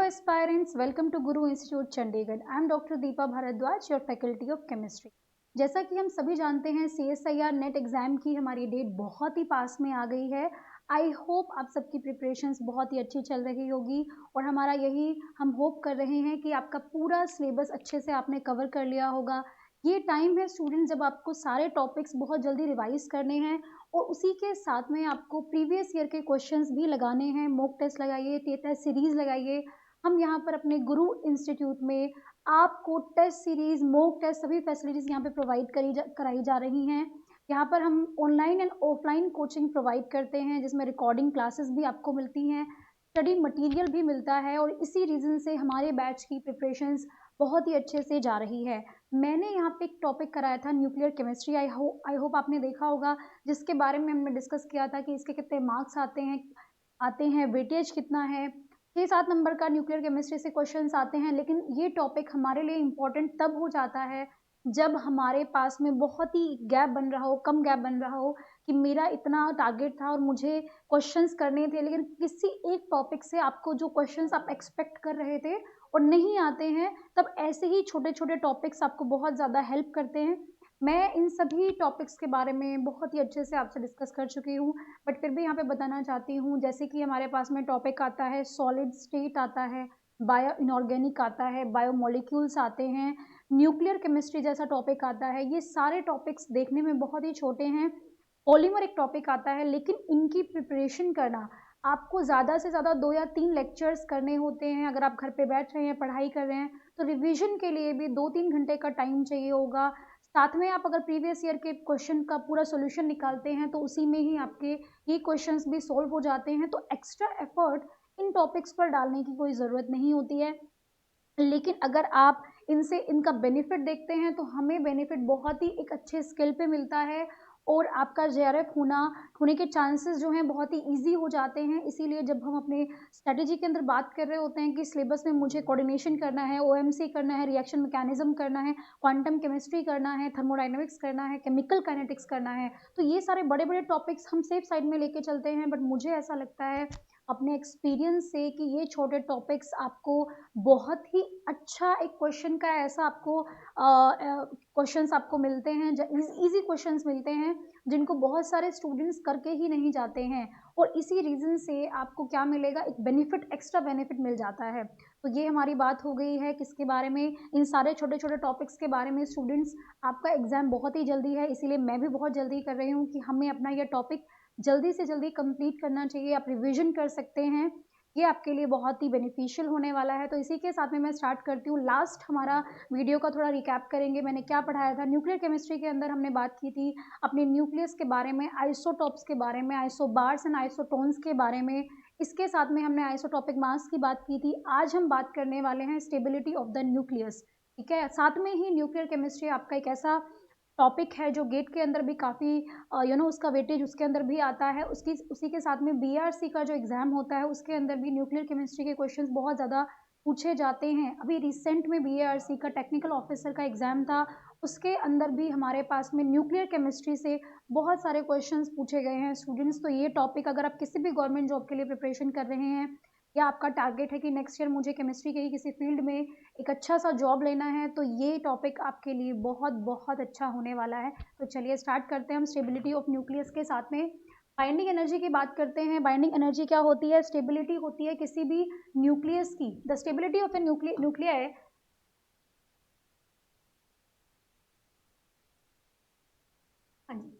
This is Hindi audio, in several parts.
aspirants, welcome to Guru Institute Chandigarh. I am Dr. Deepa Bharadwaj, your faculty of chemistry. जैसा कि हम सभी जानते हैं CSIR नेट एग्ज़ाम की हमारी डेट बहुत ही पास में आ गई है। आई होप आप सबकी प्रिपरेशंस बहुत ही अच्छी चल रही होगी और हमारा यही हम होप कर रहे हैं कि आपका पूरा सिलेबस अच्छे से आपने कवर कर लिया होगा। ये टाइम है स्टूडेंट जब आपको सारे टॉपिक्स बहुत जल्दी रिवाइज़ करने हैं और उसी के साथ में आपको प्रीवियस ईयर के क्वेश्चंस भी लगाने हैं। मॉक टेस्ट लगाइए, टेस्ट सीरीज़ लगाइए। हम यहाँ पर अपने गुरु इंस्टीट्यूट में आपको टेस्ट सीरीज़, मॉक टेस्ट सभी फैसिलिटीज़ यहाँ पे प्रोवाइड कराई जा रही हैं। यहाँ पर हम online and offline coaching provide करते हैं जिसमें रिकॉर्डिंग क्लासेस भी आपको मिलती हैं, स्टडी मटेरियल भी मिलता है और इसी रीज़न से हमारे बैच की प्रिपरेशंस बहुत ही अच्छे से जा रही है। मैंने यहाँ पे एक टॉपिक कराया था न्यूक्लियर केमिस्ट्री। आई होप आपने देखा होगा, जिसके बारे में हमने डिस्कस किया था कि इसके कितने मार्क्स आते हैं, वेटेज कितना है। 6-7 नंबर का न्यूक्लियर केमिस्ट्री से क्वेश्चंस आते हैं, लेकिन ये टॉपिक हमारे लिए इम्पोर्टेंट तब हो जाता है जब हमारे पास में बहुत ही गैप बन रहा हो, कम गैप बन रहा हो कि मेरा इतना टारगेट था और मुझे क्वेश्चंस करने थे, लेकिन किसी एक टॉपिक से आपको जो क्वेश्चंस आप एक्सपेक्ट कर रहे थे और नहीं आते हैं, तब ऐसे ही छोटे-छोटे टॉपिक्स आपको बहुत ज़्यादा हेल्प करते हैं। मैं इन सभी टॉपिक्स के बारे में बहुत ही अच्छे से आपसे डिस्कस कर चुकी हूँ, बट फिर भी यहाँ पे बताना चाहती हूँ, जैसे कि हमारे पास में टॉपिक आता है सॉलिड स्टेट आता है, बायो इनऑर्गेनिक आता है, बायोमोलिक्यूल्स आते हैं, न्यूक्लियर केमिस्ट्री जैसा टॉपिक आता है। ये सारे टॉपिक्स देखने में बहुत ही छोटे हैं। पॉलीमर एक टॉपिक आता है, लेकिन इनकी प्रिपरेशन करना आपको ज़्यादा से ज़्यादा 2 या 3 लेक्चर्स करने होते हैं। अगर आप घर पे बैठ रहे हैं, पढ़ाई कर रहे हैं, तो रिवीजन के लिए भी 2-3 घंटे का टाइम चाहिए होगा। साथ में आप अगर प्रीवियस ईयर के क्वेश्चन का पूरा सॉल्यूशन निकालते हैं, तो उसी में ही आपके ये क्वेश्चंस भी सॉल्व हो जाते हैं। तो एक्स्ट्रा एफर्ट इन टॉपिक्स पर डालने की कोई ज़रूरत नहीं होती है। लेकिन अगर आप इनका बेनिफिट देखते हैं, तो हमें बेनिफिट बहुत ही एक अच्छे स्किल पे मिलता है और आपका जेआरएफ होने के चांसेस जो हैं बहुत ही ईज़ी हो जाते हैं। इसीलिए जब हम अपने स्ट्रैटेजी के अंदर बात कर रहे होते हैं कि सिलेबस में मुझे कोऑर्डिनेशन करना है, ओएमसी करना है, रिएक्शन मैकेनिज्म करना है, क्वांटम केमिस्ट्री करना है, थर्मोडायनामिक्स करना है, केमिकल काइनेटिक्स करना है, तो ये सारे बड़े-बड़े टॉपिक्स हम सेफ साइड में लेके चलते हैं। बट मुझे ऐसा लगता है अपने एक्सपीरियंस से कि ये छोटे टॉपिक्स आपको बहुत ही अच्छा एक क्वेश्चन का ऐसा आपको क्वेश्चंस आपको मिलते हैं, इजी क्वेश्चंस मिलते हैं जिनको बहुत सारे स्टूडेंट्स करके ही नहीं जाते हैं और इसी रीज़न से आपको क्या मिलेगा, एक बेनिफिट, एक्स्ट्रा बेनिफिट मिल जाता है। तो ये हमारी बात हो गई है किसके बारे में, इन सारे छोटे छोटे टॉपिक्स के बारे में। स्टूडेंट्स, आपका एग्ज़ाम बहुत ही जल्दी है, इसीलिए मैं भी बहुत जल्दी कर रही हूँ कि हमें अपना यह टॉपिक जल्दी से जल्दी कंप्लीट करना चाहिए। आप रिवीजन कर सकते हैं, ये आपके लिए बहुत ही बेनिफिशियल होने वाला है। तो इसी के साथ में मैं स्टार्ट करती हूँ। लास्ट हमारा वीडियो का थोड़ा रिकैप करेंगे, मैंने क्या पढ़ाया था। न्यूक्लियर केमिस्ट्री के अंदर हमने बात की थी अपने न्यूक्लियस के बारे में, आइसोटॉप्स के बारे में, आइसोबार्स एंड आइसोटोन्स के बारे में। इसके साथ में हमने आइसोटॉपिक मास की बात की थी। आज हम बात करने वाले हैं स्टेबिलिटी ऑफ द न्यूक्लियस, ठीक है। साथ में ही न्यूक्लियर केमिस्ट्री आपका एक ऐसा टॉपिक है जो गेट के अंदर भी काफ़ी उसका वेटेज उसके अंदर भी आता है। उसी के साथ में बीआरसी का जो एग्ज़ाम होता है, उसके अंदर भी न्यूक्लियर केमिस्ट्री के क्वेश्चंस बहुत ज़्यादा पूछे जाते हैं। अभी रिसेंट में बीआरसी का टेक्निकल ऑफिसर का एग्ज़ाम था, उसके अंदर भी हमारे पास में न्यूक्लियर केमिस्ट्री से बहुत सारे क्वेश्चंस पूछे गए हैं। स्टूडेंट्स, तो ये टॉपिक अगर आप किसी भी गवर्नमेंट जॉब के लिए प्रिपरेशन कर रहे हैं या आपका टारगेट है कि नेक्स्ट ईयर मुझे केमिस्ट्री के ही किसी फील्ड में एक अच्छा सा जॉब लेना है, तो ये टॉपिक आपके लिए बहुत बहुत अच्छा होने वाला है। तो चलिए स्टार्ट करते हैं हम स्टेबिलिटी ऑफ न्यूक्लियस के साथ में। बाइंडिंग एनर्जी की बात करते हैं। बाइंडिंग एनर्जी क्या होती है? स्टेबिलिटी होती है किसी भी न्यूक्लियस की। The stability of a nuclei, हाँ जी,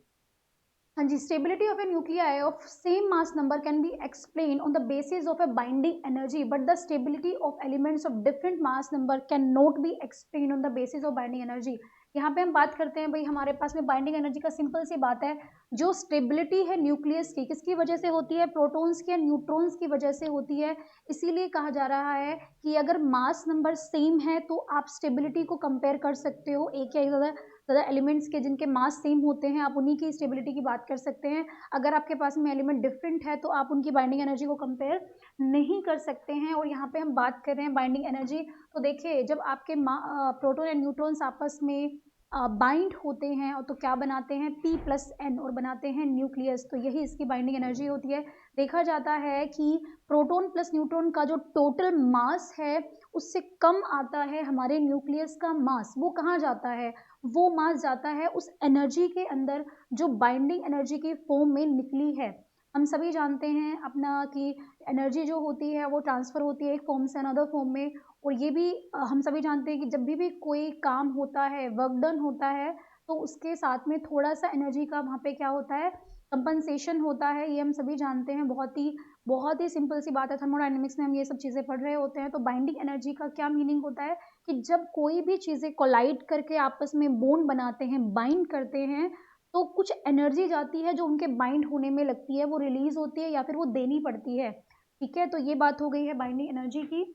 हाँ जी, stability of a nuclei of same mass number can be explain on the basis of a binding energy, but the stability of elements of different mass number can not be explain on the basis of binding energy. यहाँ पे हम बात करते हैं भाई, हमारे पास में बाइंडिंग एनर्जी का सिंपल सी बात है, जो स्टेबिलिटी है न्यूक्लियस की, किसकी वजह से होती है? प्रोटॉन्स की या न्यूट्रॉन्स की वजह से होती है। इसीलिए कहा जा रहा है कि अगर मास नंबर सेम है तो आप स्टेबिलिटी को कंपेयर कर सकते हो एक या ज़्यादा ज़्यादा एलिमेंट्स के जिनके मास सेम होते हैं, आप उन्हीं की स्टेबिलिटी की बात कर सकते हैं। अगर आपके पास में एलिमेंट डिफरेंट है तो आप उनकी बाइंडिंग एनर्जी को कंपेयर नहीं कर सकते हैं। और यहाँ पे हम बात कर रहे हैं बाइंडिंग एनर्जी, तो देखिए जब आपके प्रोटॉन एंड न्यूट्रॉन्स आपस में बाइंड होते हैं और तो क्या बनाते हैं, P+N और बनाते हैं न्यूक्लियस। तो यही इसकी बाइंडिंग एनर्जी होती है। देखा जाता है कि प्रोटॉन प्लस न्यूट्रॉन का जो टोटल मास है उससे कम आता है हमारे न्यूक्लियस का मास। वो कहाँ जाता है, वो मास जाता है उस एनर्जी के अंदर जो बाइंडिंग एनर्जी की फॉर्म में निकली है। हम सभी जानते हैं अपना कि एनर्जी जो होती है वो ट्रांसफर होती है एक फॉर्म से अनदर फॉर्म में। और ये भी हम सभी जानते हैं कि जब भी कोई काम होता है, वर्क डन होता है, तो उसके साथ में थोड़ा सा एनर्जी का वहाँ पे क्या होता है, कंपनसेशन होता है। ये हम सभी जानते हैं, बहुत ही सिंपल सी बात है। थर्मोडायनेमिक्स में हम ये सब चीज़ें पढ़ रहे होते हैं। तो बाइंडिंग एनर्जी का क्या मीनिंग होता है कि जब कोई भी चीज़ें कोलाइड करके आपस में बॉन्ड बनाते हैं, बाइंड करते हैं, तो कुछ एनर्जी जाती है जो उनके बाइंड होने में लगती है, वो रिलीज होती है या फिर वो देनी पड़ती है। ठीक है, तो ये बात हो गई है बाइंडिंग एनर्जी की।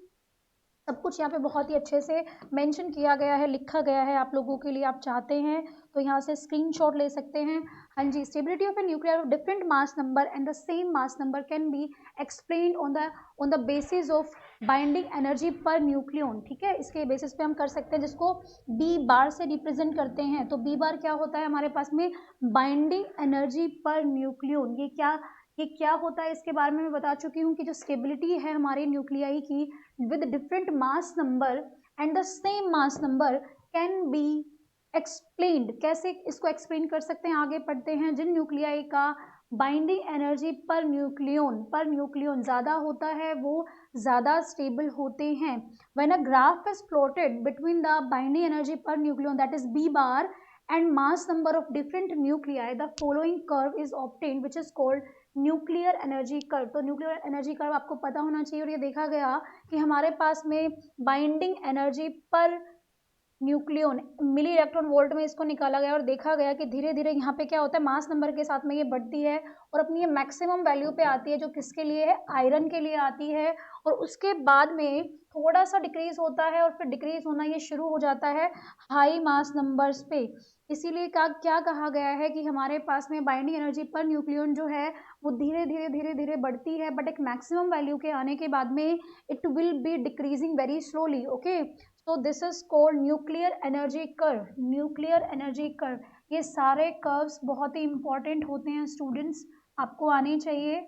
सब कुछ यहाँ पे बहुत ही अच्छे से मेंशन किया गया है, लिखा गया है आप लोगों के लिए। आप चाहते हैं तो यहाँ से स्क्रीनशॉट ले सकते हैं। हाँ जी, stability of a nuclear of different mass number and the same mass number can be explained on the basis of binding energy per nucleon. ठीक है, इसके बेसिस पे हम कर सकते हैं, जिसको बी बार से रिप्रेजेंट करते हैं। तो बी बार क्या होता है हमारे पास में, बाइंडिंग एनर्जी पर न्यूक्लियन। ये क्या होता है इसके बारे में मैं बता चुकी हूँ कि जो स्टेबिलिटी है हमारे न्यूक्लियाई की with different mass number and the same mass number can be explained। कैसे इसको एक्सप्लेन कर सकते हैं, आगे पढ़ते हैं। जिन न्यूक्लियाई का बाइंडिंग एनर्जी पर न्यूक्लियन ज़्यादा होता है वो ज़्यादा स्टेबल होते हैं। when a graph is plotted between the binding energy per nucleon that is B bar and mass number of different nuclei, the following curve is obtained which is called nuclear energy curve. तो न्यूक्लियर एनर्जी कर्व आपको पता होना चाहिए। और ये देखा गया कि हमारे पास में बाइंडिंग एनर्जी पर न्यूक्लियन मिली इलेक्ट्रॉन वोल्ट में इसको निकाला गया और देखा गया कि धीरे धीरे यहाँ पे क्या होता है, मास नंबर के साथ में ये बढ़ती है और अपनी ये मैक्सिमम वैल्यू पे आती है, जो किसके लिए है, आयरन के लिए आती है। और उसके बाद में थोड़ा सा डिक्रीज होता है और फिर डिक्रीज होना ये शुरू हो जाता है हाई मास नंबर्स पे। इसीलिए क्या कहा गया है कि हमारे पास में बाइंडिंग एनर्जी पर न्यूक्लियन जो है वो धीरे धीरे बढ़ती है, बट एक मैक्सिमम वैल्यू के आने के बाद में it will be decreasing very slowly. Okay, तो this is called nuclear energy curve. Nuclear energy curve, ये सारे कर्व्स बहुत ही इंपॉर्टेंट होते हैं स्टूडेंट्स, आपको आने चाहिए।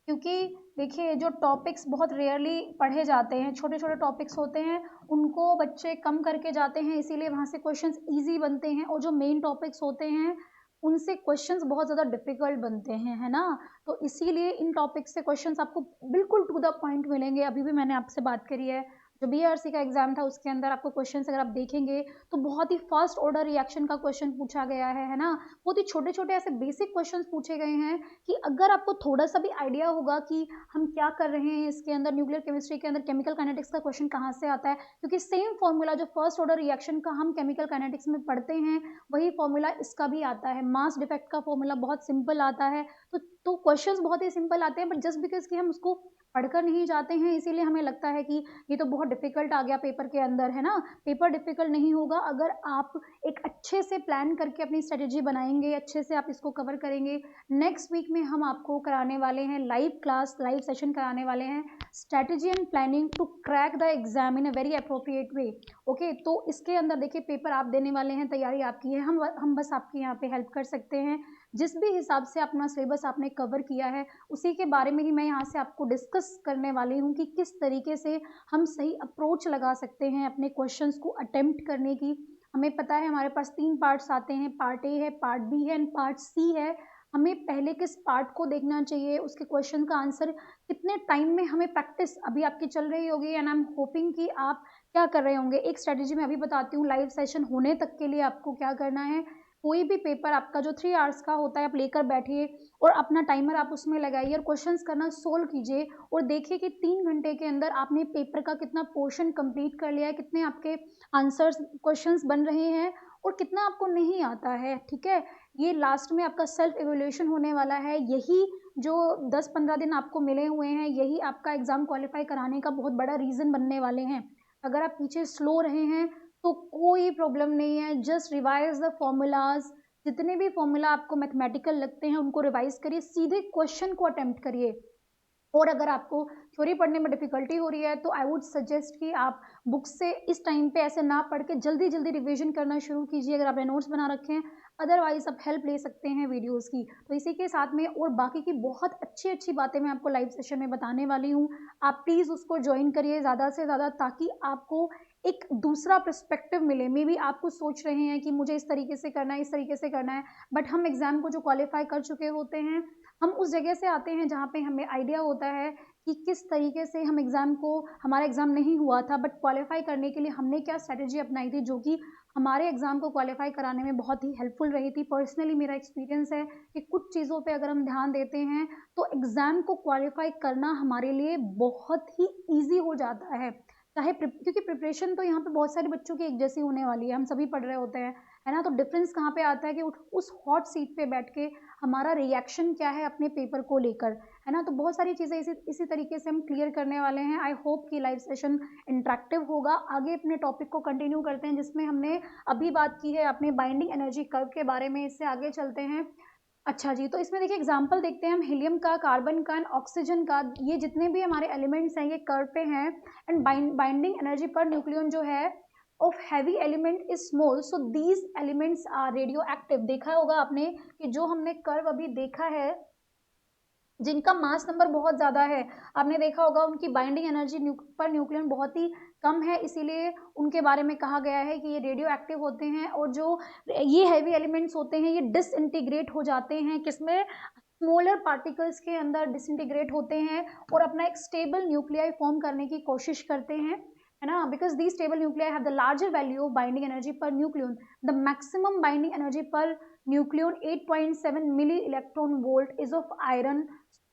क्योंकि देखिए जो टॉपिक्स बहुत रेयरली पढ़े जाते हैं, छोटे छोटे टॉपिक्स होते हैं, उनको बच्चे कम करके जाते हैं, इसीलिए वहाँ से क्वेश्चंस इजी बनते हैं। और जो मेन टॉपिक्स होते हैं उनसे क्वेश्चंस बहुत ज़्यादा डिफिकल्ट बनते हैं, है ना। तो इसीलिए इन टॉपिक्स से क्वेश्चंस आपको बिल्कुल टू द पॉइंट मिलेंगे। अभी भी मैंने आपसे बात करी है, जो बीआरसी का एग्जाम था उसके अंदर आपको क्वेश्चंस अगर आप देखेंगे तो बहुत ही फर्स्ट ऑर्डर रिएक्शन का क्वेश्चन पूछा गया है ना। बहुत ही छोटे छोटे ऐसे बेसिक क्वेश्चंस पूछे गए हैं कि अगर आपको थोड़ा सा भी आइडिया होगा कि हम क्या कर रहे हैं इसके अंदर, न्यूक्लियर केमिस्ट्री के अंदर केमिकल काइनेटिक्स का क्वेश्चन कहाँ से आता है, क्योंकि सेम फॉर्मूला जो फर्स्ट ऑर्डर रिएक्शन का हम केमिकल काइनेटिक्स में पढ़ते हैं वही फॉर्मूला इसका भी आता है। मास डिफेक्ट का फॉर्मूला बहुत सिंपल आता है। तो क्वेश्चंस बहुत ही सिंपल आते हैं, बट जस्ट बिकॉज कि हम उसको पढ़कर नहीं जाते हैं इसीलिए हमें लगता है कि ये तो बहुत डिफिकल्ट आ गया पेपर के अंदर, है ना। पेपर डिफिकल्ट नहीं होगा अगर आप एक अच्छे से प्लान करके अपनी स्ट्रेटेजी बनाएंगे, अच्छे से आप इसको कवर करेंगे। नेक्स्ट वीक में हम आपको कराने वाले हैं लाइव क्लास, लाइव सेशन कराने वाले हैं, strategy and planning to crack the exam in a very appropriate way. Okay, तो इसके अंदर देखिए पेपर आप देने वाले हैं, तैयारी आपकी है, हम बस आपकी यहाँ पे हेल्प कर सकते हैं। जिस भी हिसाब से अपना सिलेबस आपने कवर किया है उसी के बारे में ही मैं यहाँ से आपको डिस्कस करने वाली हूँ कि किस तरीके से हम सही अप्रोच लगा सकते हैं अपने क्वेश्चंस को अटेम्प्ट करने की। हमें पता है हमारे पास 3 पार्ट्स आते हैं, पार्ट ए है, पार्ट बी है एंड पार्ट सी है। हमें पहले किस पार्ट को देखना चाहिए, उसके क्वेश्चन का आंसर कितने टाइम में हमें प्रैक्टिस अभी आपकी चल रही होगी एंड आई एम होपिंग कि आप क्या कर रहे होंगे। एक स्ट्रेटेजी मैं अभी बताती हूँ, लाइव सेशन होने तक के लिए आपको क्या करना है। कोई भी पेपर आपका जो 3 आवर्स का होता है आप लेकर बैठिए और अपना टाइमर आप उसमें लगाइए और क्वेश्चंस करना सोल्व कीजिए और देखिए कि 3 घंटे के अंदर आपने पेपर का कितना पोर्शन कंप्लीट कर लिया है, कितने आपके आंसर्स क्वेश्चंस बन रहे हैं और कितना आपको नहीं आता है। ठीक है, ये लास्ट में आपका सेल्फ एवेल्यूएशन होने वाला है। यही जो 10-15 दिन आपको मिले हुए हैं यही आपका एग्जाम क्वालिफाई कराने का बहुत बड़ा रीज़न बनने वाले हैं। अगर आप पीछे स्लो रहे हैं तो कोई प्रॉब्लम नहीं है, जस्ट रिवाइज द फॉर्मूलाज। जितने भी फॉर्मूला आपको मैथमेटिकल लगते हैं उनको रिवाइज करिए, सीधे क्वेश्चन को अटेम्प्ट करिए। और अगर आपको थ्योरी पढ़ने में डिफ़िकल्टी हो रही है तो आई वुड सजेस्ट कि आप बुक से इस टाइम पे ऐसे ना पढ़ के जल्दी जल्दी रिवीजन करना शुरू कीजिए अगर आपने नोट्स बना रखे हैं। अदरवाइज़ आप हेल्प ले सकते हैं वीडियोज़ की। तो इसी के साथ में और बाकी की बहुत अच्छी-अच्छी बातें मैं आपको लाइव सेशन में बताने वाली हूँ। आप प्लीज़ उसको जॉइन करिए ज़्यादा से ज़्यादा, ताकि आपको एक दूसरा पर्सपेक्टिव मिले। मेबी आप कुछ सोच रहे हैं कि मुझे इस तरीके से करना है, इस तरीके से करना है, बट हम एग्ज़ाम को जो क्वालीफाई कर चुके होते हैं, हम उस जगह से आते हैं जहाँ पे हमें आइडिया होता है कि किस तरीके से हम एग्ज़ाम को, हमारा एग्ज़ाम नहीं हुआ था बट क्वालीफाई करने के लिए हमने क्या स्ट्रैटेजी अपनाई थी, जो कि हमारे एग्ज़ाम को क्वालीफाई कराने में बहुत ही हेल्पफुल रही थी। पर्सनली मेरा एक्सपीरियंस है कि कुछ चीज़ों पे अगर हम ध्यान देते हैं तो एग्ज़ाम को क्वालीफाई करना हमारे लिए बहुत ही ईज़ी हो जाता है। चाहे क्योंकि प्रिपरेशन तो यहाँ पे बहुत सारे बच्चों की एक जैसी होने वाली है, हम सभी पढ़ रहे होते हैं, है ना? तो डिफ़रेंस कहाँ पे आता है कि उस हॉट सीट पे बैठ के हमारा रिएक्शन क्या है अपने पेपर को लेकर, है ना? तो बहुत सारी चीज़ें इसी तरीके से हम क्लियर करने वाले हैं। आई होप कि लाइव सेशन इंटरेक्टिव होगा। आगे अपने टॉपिक को कंटिन्यू करते हैं, जिसमें हमने अभी बात की है अपने बाइंडिंग एनर्जी कर्व के बारे में। इससे आगे चलते हैं। अच्छा जी, तो इसमें देखिए एग्जाम्पल देखते हैं हम हीलियम का, कार्बन का एंड ऑक्सीजन का। ये जितने भी हमारे एलिमेंट्स हैं ये कर्व पे हैं। And binding energy per nucleon जो है of heavy element is small, so these elements are radioactive. देखा होगा आपने कि जो हमने कर्व अभी देखा है, जिनका मास नंबर बहुत ज़्यादा है, आपने देखा होगा उनकी बाइंडिंग एनर्जी पर न्यूक्लियन बहुत ही कम है, इसीलिए उनके बारे में कहा गया है कि ये रेडियो एक्टिव होते हैं। और जो ये हैवी एलिमेंट्स होते हैं ये डिसइंटीग्रेट हो जाते हैं, किसमें? स्मॉलर पार्टिकल्स के अंदर डिसइंटीग्रेट होते हैं और अपना एक स्टेबल न्यूक्लियाई फॉर्म करने की कोशिश करते हैं, है ना? Because the stable nuclei have the larger value of binding energy per nucleon. The maximum binding energy per nucleon 8.7 milli electron volt is of iron.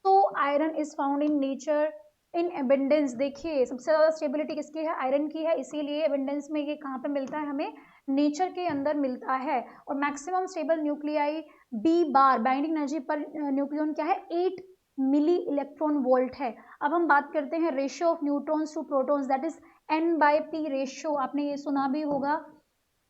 तो iron is found in nature in abundance. देखिए सबसे ज़्यादा स्टेबिलिटी किसकी है? आयरन की है, इसीलिए एबेंडेंस में ये कहाँ पे मिलता है? हमें नेचर के अंदर मिलता है। और maximum stable nuclei B bar binding energy per nucleon क्या है? 8 मिली इलेक्ट्रॉन वोल्ट है। अब हम बात करते हैं ratio of neutrons to protons, that is N/P ratio. आपने ये सुना भी होगा।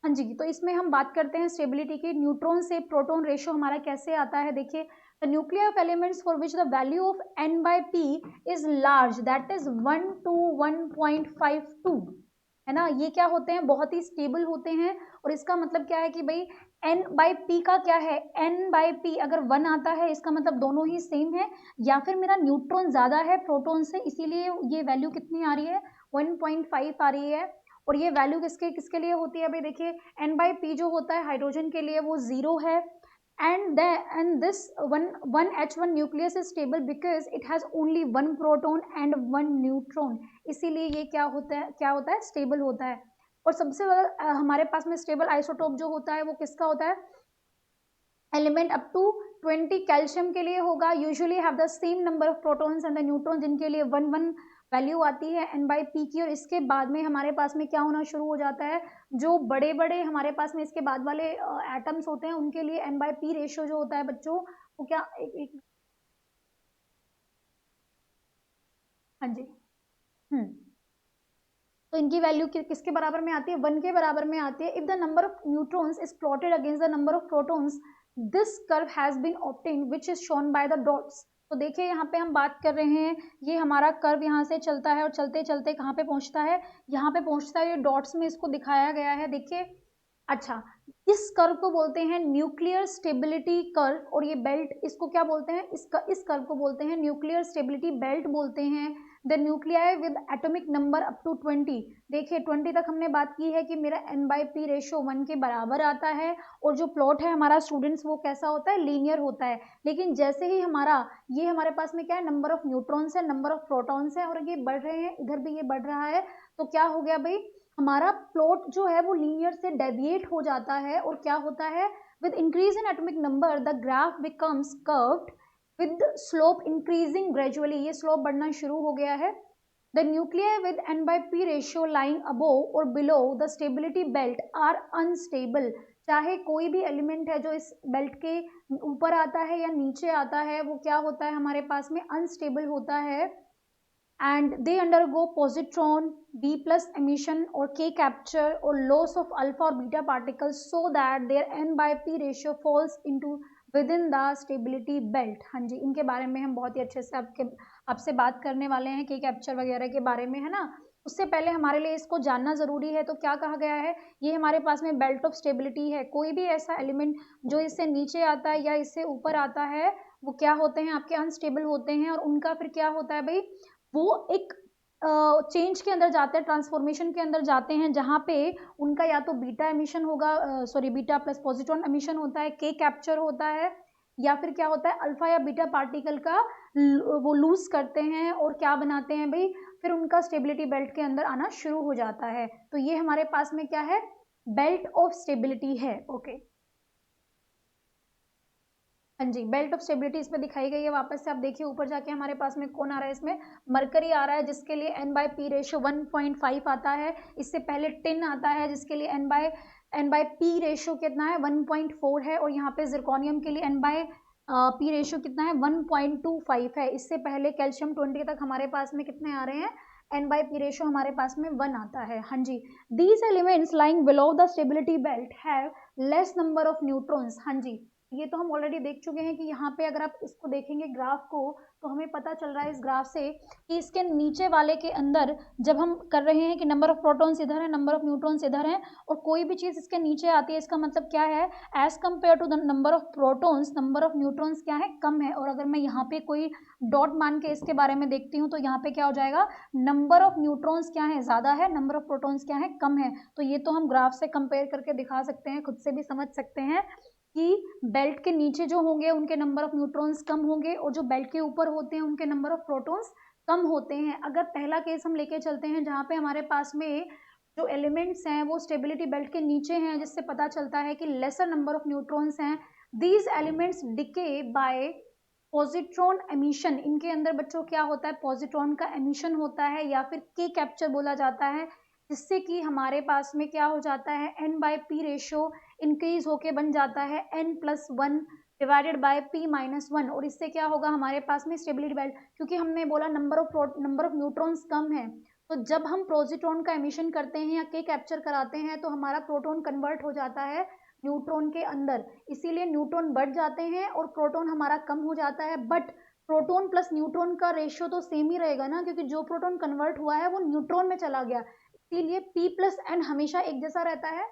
हाँ जी, तो इसमें हम बात करते हैं स्टेबिलिटी की। न्यूट्रॉन से प्रोटॉन रेशियो हमारा कैसे आता है? देखिए the nuclear of elements for which the value of N/P is large, that is 1 to 1.52, है ना? ये क्या होते हैं? बहुत ही स्टेबल होते हैं। और इसका मतलब क्या है कि भाई N/P का क्या है? N/P अगर 1 आता है इसका मतलब दोनों ही सेम है, या फिर मेरा न्यूट्रॉन ज़्यादा है प्रोटॉन से, इसीलिए ये वैल्यू कितनी आ रही है? 1.5 आ रही है। और ये वैल्यू किसके किसके लिए होती है? भाई देखिए N/P जो होता है हाइड्रोजन के लिए वो 0 है। and this one H1 nucleus is stable because it has only one proton and one neutron, इसीलिए ये क्या होता है? स्टेबल होता है। और सबसे ज़्यादा हमारे पास में स्टेबल आइसोटोप जो होता है वो किसका होता है? एलिमेंट अप टू 20 कैल्शियम के लिए होगा। Usually have the same number of protons and the neutron, जिनके लिए 1 वैल्यू आती है N/P की। और इसके बाद में हमारे पास में क्या होना शुरू हो जाता है? जो बड़े बड़े हमारे पास में इसके बाद वाले एटम्स होते हैं उनके लिए N/P रेशियो जो होता है बच्चों वो क्या एक हाँ जी। तो इनकी वैल्यू किसके बराबर में आती है? 1 के बराबर में आती है। If the number of neutrons is plotted against the number of protons, this curve has been obtained which is shown by the dots. तो देखिए यहाँ पे हम बात कर रहे हैं, ये हमारा कर्व यहाँ से चलता है और चलते चलते कहाँ पे पहुँचता है? यहाँ पे पहुँचता है। ये डॉट्स में इसको दिखाया गया है, देखिए। अच्छा, इस कर्व को बोलते हैं न्यूक्लियर स्टेबिलिटी कर्व। और ये बेल्ट, इसको क्या बोलते हैं? इस कर्व को बोलते हैं न्यूक्लियर स्टेबिलिटी बेल्ट बोलते हैं। The nuclei with atomic number up to 20। देखिए 20 तक हमने बात की है कि मेरा N/P रेशियो 1 के बराबर आता है। और जो प्लॉट है हमारा स्टूडेंट्स वो कैसा होता है? लीनियर होता है। लेकिन जैसे ही ये हमारे पास में क्या है? नंबर ऑफ न्यूट्रॉन्स है, नंबर ऑफ प्रोटॉन्स है, और ये बढ़ रहे हैं, इधर भी ये बढ़ रहा है। तो क्या हो गया भाई? हमारा प्लॉट जो है वो लीनियर से डेविएट हो जाता है। और क्या होता है? With increase in atomic number the graph becomes curved with slope increasing gradually. ये स्लोप बढ़ना शुरू हो गया है। The nuclear with N/P ratio lying above और below the stability belt are unstable. चाहे कोई भी एलिमेंट है जो इस बेल्ट के ऊपर आता है या नीचे आता है, वो क्या होता है? हमारे पास में अनस्टेबल होता है। and they undergo positron, B plus emission or K capture or loss of alpha or beta particles so that their N/P ratio falls into within the stability belt। हाँ जी, इनके बारे में हम बहुत ही अच्छे से आपसे बात करने वाले हैं के कैप्चर वगैरह के बारे में, है ना। उससे पहले हमारे लिए इसको जानना ज़रूरी है। तो क्या कहा गया है, ये हमारे पास में बेल्ट ऑफ स्टेबिलिटी है। कोई भी ऐसा एलिमेंट जो इससे नीचे आता है या इससे ऊपर आता है, वो क्या होते हैं, आपके अनस्टेबल होते हैं। और उनका फिर क्या होता है भाई, वो एक चेंज के अंदर जाते हैं, ट्रांसफॉर्मेशन के अंदर जाते हैं, जहाँ पे उनका या तो बीटा एमिशन होगा, sorry beta plus positron emission होता है, के कैप्चर होता है, या फिर क्या होता है, अल्फा या बीटा पार्टिकल का वो लूज करते हैं और क्या बनाते हैं भाई, फिर उनका स्टेबिलिटी बेल्ट के अंदर आना शुरू हो जाता है। तो ये हमारे पास में क्या है, बेल्ट ऑफ स्टेबिलिटी है। ओके, हाँ जी, बेल्ट ऑफ स्टेबिलिटी इसमें दिखाई गई है। वापस से आप देखिए ऊपर जाके हमारे पास में कौन आ रहा है, इसमें मरकरी आ रहा है, जिसके लिए n/p रेशियो 1.5 आता है। इससे पहले टिन आता है, जिसके लिए n/p रेशियो कितना है, 1.4 है। और यहाँ पे जिरकोनियम के लिए n/p रेशियो कितना है, 1.25 है। इससे पहले कैल्शियम 20 तक हमारे पास में कितने आ रहे हैं, n/p रेशियो हमारे पास में 1 आता है। हाँ जी, these elements lying below the stability belt have less number of neutrons. हाँ जी, ये तो हम ऑलरेडी देख चुके हैं कि यहाँ पे अगर आप इसको देखेंगे ग्राफ को, तो हमें पता चल रहा है इस ग्राफ से कि इसके नीचे वाले के अंदर जब हम कर रहे हैं कि नंबर ऑफ प्रोटॉन्स इधर है, नंबर ऑफ न्यूट्रॉन्स इधर है, और कोई भी चीज़ इसके नीचे आती है, इसका मतलब क्या है, as compare to the number of protons, number of neutrons क्या है, कम है। और अगर मैं यहाँ पे कोई डॉट मान के इसके बारे में देखती हूँ, तो यहाँ पे क्या हो जाएगा, नंबर ऑफ न्यूट्रॉन्स क्या है, ज़्यादा है, नंबर ऑफ प्रोटॉन्स क्या है, कम है। तो ये तो हम ग्राफ से कंपेयर करके दिखा सकते हैं, खुद से भी समझ सकते हैं कि बेल्ट के नीचे जो होंगे उनके नंबर ऑफ न्यूट्रॉन्स कम होंगे, और जो बेल्ट के ऊपर होते हैं उनके नंबर ऑफ प्रोटॉन्स कम होते हैं। अगर पहला केस हम लेके चलते हैं, जहाँ पे हमारे पास में जो एलिमेंट्स हैं वो स्टेबिलिटी बेल्ट के नीचे हैं, जिससे पता चलता है कि लेसर नंबर ऑफ न्यूट्रॉन्स हैं। These elements decay by positron emission. इनके अंदर बच्चों क्या होता है, पॉजिट्रॉन का एमिशन होता है, या फिर के कैप्चर बोला जाता है, जिससे कि हमारे पास में क्या हो जाता है, n/p रेशियो इंक्रीज होके बन जाता है n+1 डिवाइडेड बाय p-1। और इससे क्या होगा हमारे पास में स्टेबिलिटी बेल्ट, क्योंकि हमने बोला नंबर ऑफ न्यूट्रॉन्स कम है, तो जब हम प्रोजिट्रॉन का एमिशन करते हैं या के कैप्चर कराते हैं, तो हमारा प्रोटॉन कन्वर्ट हो जाता है न्यूट्रॉन के अंदर। इसीलिए न्यूट्रॉन बढ़ जाते हैं और प्रोटॉन हमारा कम हो जाता है। बट प्रोटॉन प्लस न्यूट्रॉन का रेशियो तो सेम ही रहेगा ना, क्योंकि जो प्रोटॉन कन्वर्ट हुआ है वो न्यूट्रॉन में चला गया, इसीलिए p+n हमेशा एक जैसा रहता है।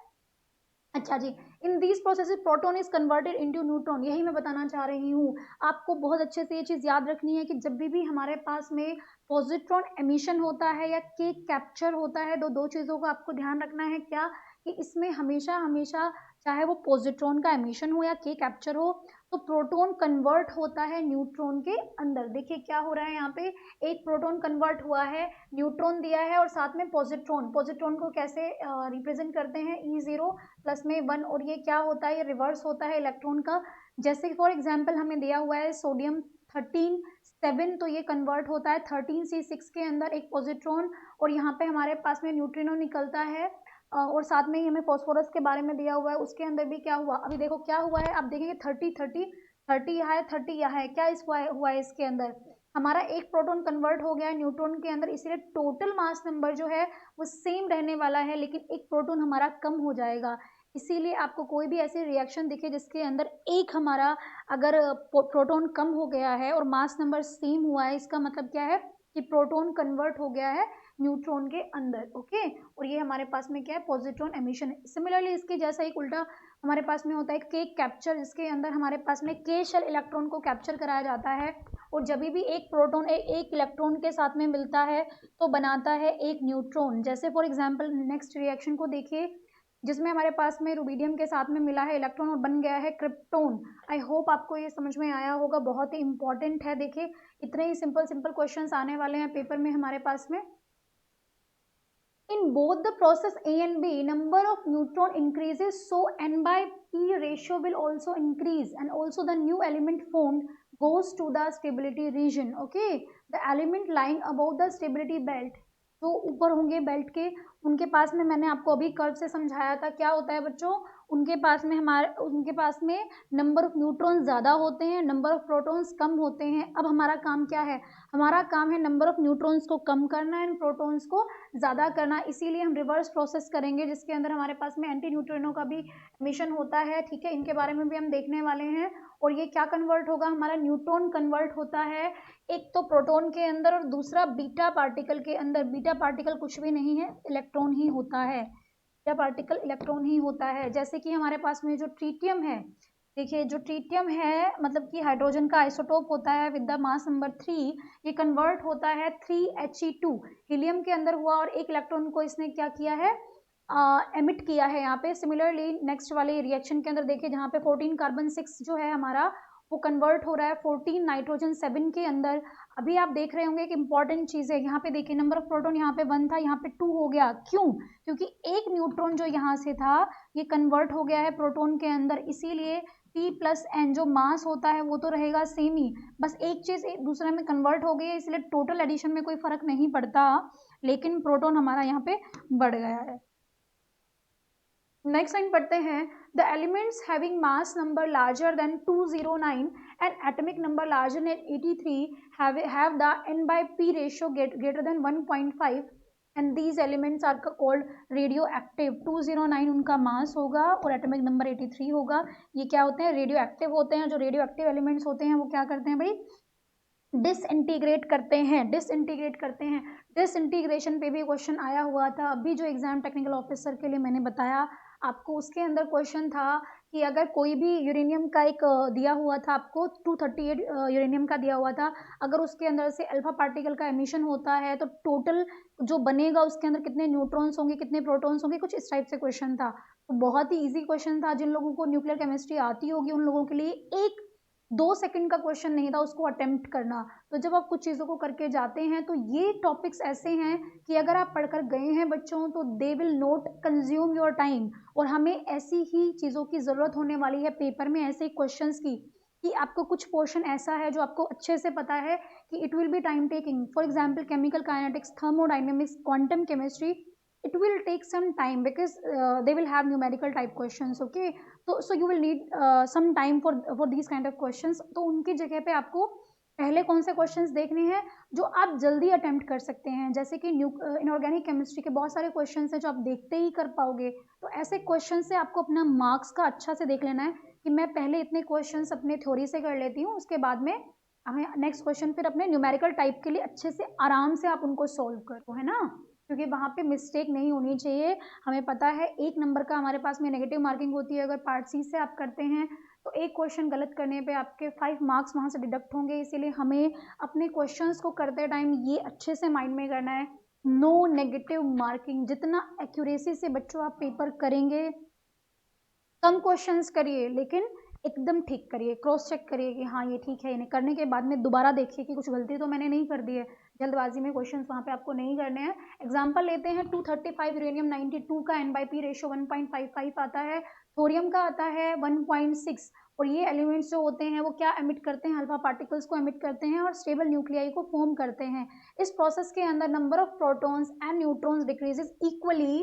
अच्छा जी, in these processes proton is converted into neutron, यही मैं बताना चाह रही हूँ। आपको बहुत अच्छे से ये चीज़ याद रखनी है कि जब भी हमारे पास में पॉजिट्रॉन एमिशन होता है या के कैप्चर होता है, तो दो चीज़ों का आपको ध्यान रखना है, क्या कि इसमें हमेशा हमेशा चाहे वो पॉजिट्रॉन का एमिशन हो या के कैप्चर हो, तो प्रोटॉन कन्वर्ट होता है न्यूट्रॉन के अंदर। देखिए क्या हो रहा है यहाँ पे, एक प्रोटॉन कन्वर्ट हुआ है, न्यूट्रॉन दिया है, और साथ में पॉजिट्रॉन। पॉजिट्रॉन को कैसे रिप्रेजेंट करते हैं, E0 प्लस में 1, और ये क्या होता है, ये रिवर्स होता है इलेक्ट्रॉन का। जैसे फॉर एग्जाम्पल हमें दिया हुआ है सोडियम 13 7, तो ये कन्वर्ट होता है 13C6 के अंदर एक पॉजिट्रॉन, और यहाँ पे हमारे पास में न्यूट्रिनो निकलता है। और साथ में ही हमें फॉस्फोरस के बारे में दिया हुआ है, उसके अंदर भी क्या हुआ, अभी देखो क्या हुआ है, आप देखेंगे 30 यहाँ है, 30 यहाँ है, क्या इस हुआ है इसके अंदर, हमारा एक प्रोटॉन कन्वर्ट हो गया है न्यूट्रॉन के अंदर, इसीलिए टोटल मास नंबर जो है वो सेम रहने वाला है, लेकिन एक प्रोटॉन हमारा कम हो जाएगा। इसीलिए आपको कोई भी ऐसी रिएक्शन दिखे जिसके अंदर एक हमारा अगर प्रोटॉन कम हो गया है और मास नंबर सेम हुआ है, इसका मतलब क्या है कि प्रोटॉन कन्वर्ट हो गया है न्यूट्रॉन के अंदर। ओके, और ये हमारे पास में क्या है, पॉजिट्रॉन एमिशन। सिमिलरली इसके जैसा एक उल्टा हमारे पास में होता है के कैप्चर, जिसके अंदर हमारे पास में के शेल इलेक्ट्रॉन को कैप्चर कराया जाता है, और जब भी एक प्रोटॉन एक इलेक्ट्रॉन के साथ में मिलता है तो बनाता है एक न्यूट्रॉन। जैसे फॉर एग्जांपल नेक्स्ट रिएक्शन को देखिए, जिसमें हमारे पास में रुबिडियम के साथ में मिला है इलेक्ट्रॉन और बन गया है क्रिप्टोन। आई होप आपको ये समझ में आया होगा, बहुत ही इंपॉर्टेंट है। देखिए इतने ही सिंपल सिंपल क्वेश्चंस आने वाले हैं पेपर में हमारे पास में। In both the process A and B, number of neutron increases, so n/p ratio will also increase, and also the new element formed goes to the stability region. Okay, the element lying above the stability belt, जो ऊपर होंगे बेल्ट के, उनके पास में मैंने आपको अभी कर्व से समझाया था क्या होता है बच्चों, उनके पास में नंबर ऑफ न्यूट्रॉन्स ज़्यादा होते हैं, नंबर ऑफ प्रोटॉन्स कम होते हैं। अब हमारा काम क्या है? हमारा काम है नंबर ऑफ न्यूट्रॉन्स को कम करना एंड प्रोटॉन्स को ज़्यादा करना। इसीलिए हम रिवर्स प्रोसेस करेंगे, जिसके अंदर हमारे पास में एंटी न्यूट्रिनो का भी एमिशन होता है, ठीक है। इनके बारे में भी हम देखने वाले हैं। और ये क्या कन्वर्ट होगा? हमारा न्यूट्रॉन कन्वर्ट होता है, एक तो प्रोटॉन के अंदर और दूसरा बीटा पार्टिकल के अंदर। बीटा पार्टिकल कुछ भी नहीं है, इलेक्ट्रॉन ही होता है। बीटा पार्टिकल इलेक्ट्रॉन ही होता है। जैसे कि हमारे पास में जो ट्रीटियम है, देखिए जो ट्रीटियम है मतलब कि हाइड्रोजन का आइसोटोप होता है विद द मास नंबर 3, ये कन्वर्ट होता है 3He2, हीलियम के अंदर हुआ और एक इलेक्ट्रॉन को इसने क्या किया है? एमिट किया है यहाँ पे। सिमिलरली नेक्स्ट वाले रिएक्शन के अंदर देखिए, जहाँ पे 14 कार्बन 6 जो है हमारा, वो कन्वर्ट हो रहा है 14 नाइट्रोजन 7 के अंदर। अभी आप देख रहे होंगे कि इंपॉर्टेंट चीज़ है, यहाँ पे देखिए नंबर ऑफ प्रोटॉन यहाँ पे 1 था, यहाँ पे 2 हो गया। क्यों? क्योंकि एक न्यूट्रॉन जो यहाँ से था ये कन्वर्ट हो गया है प्रोटॉन के अंदर, इसीलिए P+N जो मास होता है वो तो रहेगा सेम ही, बस एक चीज़ एक दूसरे में कन्वर्ट हो गई है, इसलिए टोटल एडिशन में कोई फर्क नहीं पड़ता, लेकिन प्रोटॉन हमारा यहाँ पे बढ़ गया है। नेक्स्ट लाइन पढ़ते हैं, the elements having mass number larger than 209 and atomic number larger than 83 have the N/P ratio greater than 1.5 and these elements are called radioactive। 209 उनका मास होगा और एटॉमिक नंबर 83 होगा। ये क्या होते हैं? रेडियो एक्टिव होते हैं। जो रेडियो एक्टिव एलिमेंट्स होते हैं वो क्या करते हैं भाई? डिसइंटीग्रेट करते हैं, डिसइंटीग्रेशन पे भी क्वेश्चन आया हुआ था। अभी जो एग्जाम टेक्निकल ऑफिसर के लिए मैंने बताया आपको, उसके अंदर क्वेश्चन था कि अगर कोई भी यूरेनियम का एक दिया हुआ था आपको, 238 यूरेनियम का दिया हुआ था, अगर उसके अंदर से अल्फा पार्टिकल का एमिशन होता है तो टोटल जो बनेगा उसके अंदर कितने न्यूट्रॉन्स होंगे, कितने प्रोटॉन्स होंगे, कुछ इस टाइप से क्वेश्चन था। तो बहुत ही ईजी क्वेश्चन था। जिन लोगों को न्यूक्लियर केमिस्ट्री आती होगी उन लोगों के लिए 1-2 सेकंड का क्वेश्चन नहीं था उसको अटेम्प्ट करना। तो जब आप कुछ चीज़ों को करके जाते हैं तो ये टॉपिक्स ऐसे हैं कि अगर आप पढ़कर गए हैं बच्चों तो they will not consume your time, और हमें ऐसी ही चीज़ों की ज़रूरत होने वाली है पेपर में, ऐसे ही क्वेश्चंस की, कि आपको कुछ पोर्शन ऐसा है जो आपको अच्छे से पता है कि it will B time taking. For example chemical kinetics, thermodynamics, quantum chemistry, it will take some time because they will have numerical type questions, okay? So you will need some time for these kind of questions। तो उनकी जगह पे आपको पहले कौन से क्वेश्चंस देखने हैं जो आप जल्दी अटेम्प्ट कर सकते हैं, जैसे कि इनऑर्गेनिक केमिस्ट्री के बहुत सारे क्वेश्चंस हैं जो आप देखते ही कर पाओगे। तो ऐसे क्वेश्चन से आपको अपना मार्क्स का अच्छा से देख लेना है कि मैं पहले इतने क्वेश्चंस अपने थ्योरी से कर लेती हूँ, उसके बाद में हमें नेक्स्ट क्वेश्चन फिर अपने न्यूमेरिकल टाइप के लिए अच्छे से आराम से आप उनको सॉल्व करो, है ना, क्योंकि वहाँ पे मिस्टेक नहीं होनी चाहिए। हमें पता है 1 नंबर का हमारे पास में नेगेटिव मार्किंग होती है, अगर पार्ट सी से आप करते हैं तो एक क्वेश्चन गलत करने पे आपके 5 मार्क्स वहाँ से डिडक्ट होंगे। इसीलिए हमें अपने क्वेश्चंस को करते टाइम ये अच्छे से माइंड में करना है, नो नेगेटिव मार्किंग। जितना एक्यूरेसी से बच्चों आप पेपर करेंगे, कम क्वेश्चंस करिए लेकिन एकदम ठीक करिए, क्रॉस चेक करिए कि हाँ ये ठीक है। इन्हें करने के बाद में दोबारा देखिए कि कुछ गलती तो मैंने नहीं कर दी है। जल्दबाजी में क्वेश्चंस वहाँ पे आपको नहीं करने हैं। एग्जांपल लेते हैं, 235 यूरेनियम 92 का N/P रेशियो 1.55 आता है, थोरियम का आता है 1.6। और ये एलिमेंट्स जो होते हैं वो क्या एमिट करते हैं? अल्फा पार्टिकल्स को एमिट करते हैं और स्टेबल न्यूक्लियाई को फॉर्म करते हैं। इस प्रोसेस के अंदर number of protons and neutrons decreases equally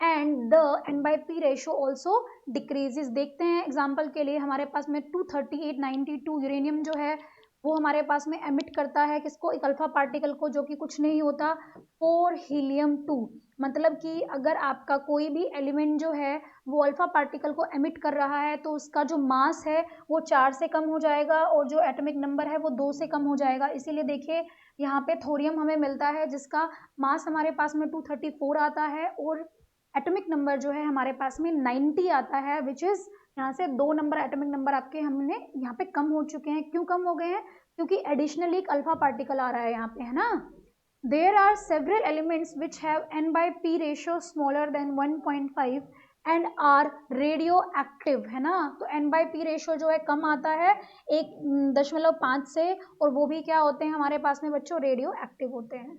and the N/P ratio also decreases. देखते हैं एग्जाम्पल के लिए, हमारे पास में 238 92 यूरेनियम जो है वो हमारे पास में एमिट करता है किसको? एक अल्फा पार्टिकल को, जो कि कुछ नहीं होता 4 हीलियम 2। मतलब कि अगर आपका कोई भी एलिमेंट जो है वो अल्फा पार्टिकल को एमिट कर रहा है तो उसका जो मास है वो 4 से कम हो जाएगा और जो एटॉमिक नंबर है वो 2 से कम हो जाएगा। इसीलिए देखिए यहाँ पे थोरियम हमें मिलता है जिसका मास हमारे पास में 234 आता है और एटॉमिक नंबर जो है हमारे पास में 90 आता है, विच इज यहाँ से 2 नंबर एटॉमिक नंबर आपके हमने यहाँ पे कम हो चुके हैं। क्यों कम हो गए हैं? क्योंकि एडिशनली एक अल्फा पार्टिकल आ रहा है यहाँ पे, है ना। There are several elements which have N/P ratio smaller than 1.5 and are radioactive, है ना। तो N/P रेशियो जो है कम आता है 1.5 से, और वो भी क्या होते हैं हमारे पास में बच्चों? रेडियो एक्टिव होते हैं।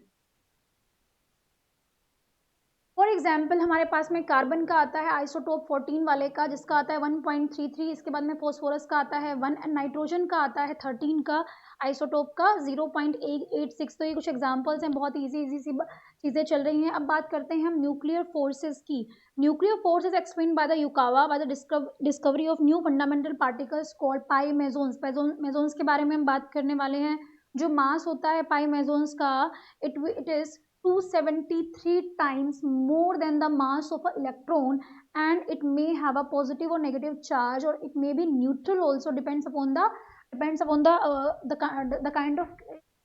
फॉर एग्जाम्पल हमारे पास में कार्बन का आता है आइसोटोप 14 वाले का, जिसका आता है 1.33, इसके बाद में फॉस्फोरस का आता है 1 एंड नाइट्रोजन का आता है 13 का, आइसोटोप का 0.886। तो ये कुछ एग्जांपल्स हैं, बहुत इजी सी चीज़ें चल रही हैं। अब बात करते हैं हम न्यूक्लियर फोर्सेस की। Nuclear force is explained by the Yukawa by the discovery of new fundamental particles called pi mesons. Mesons के बारे में हम बात करने वाले हैं। जो मास होता है पाई मेसोन्स का, it is 273 times more than the mass of an electron, and it may have a positive or negative charge, or it may be neutral also, depends upon the kind of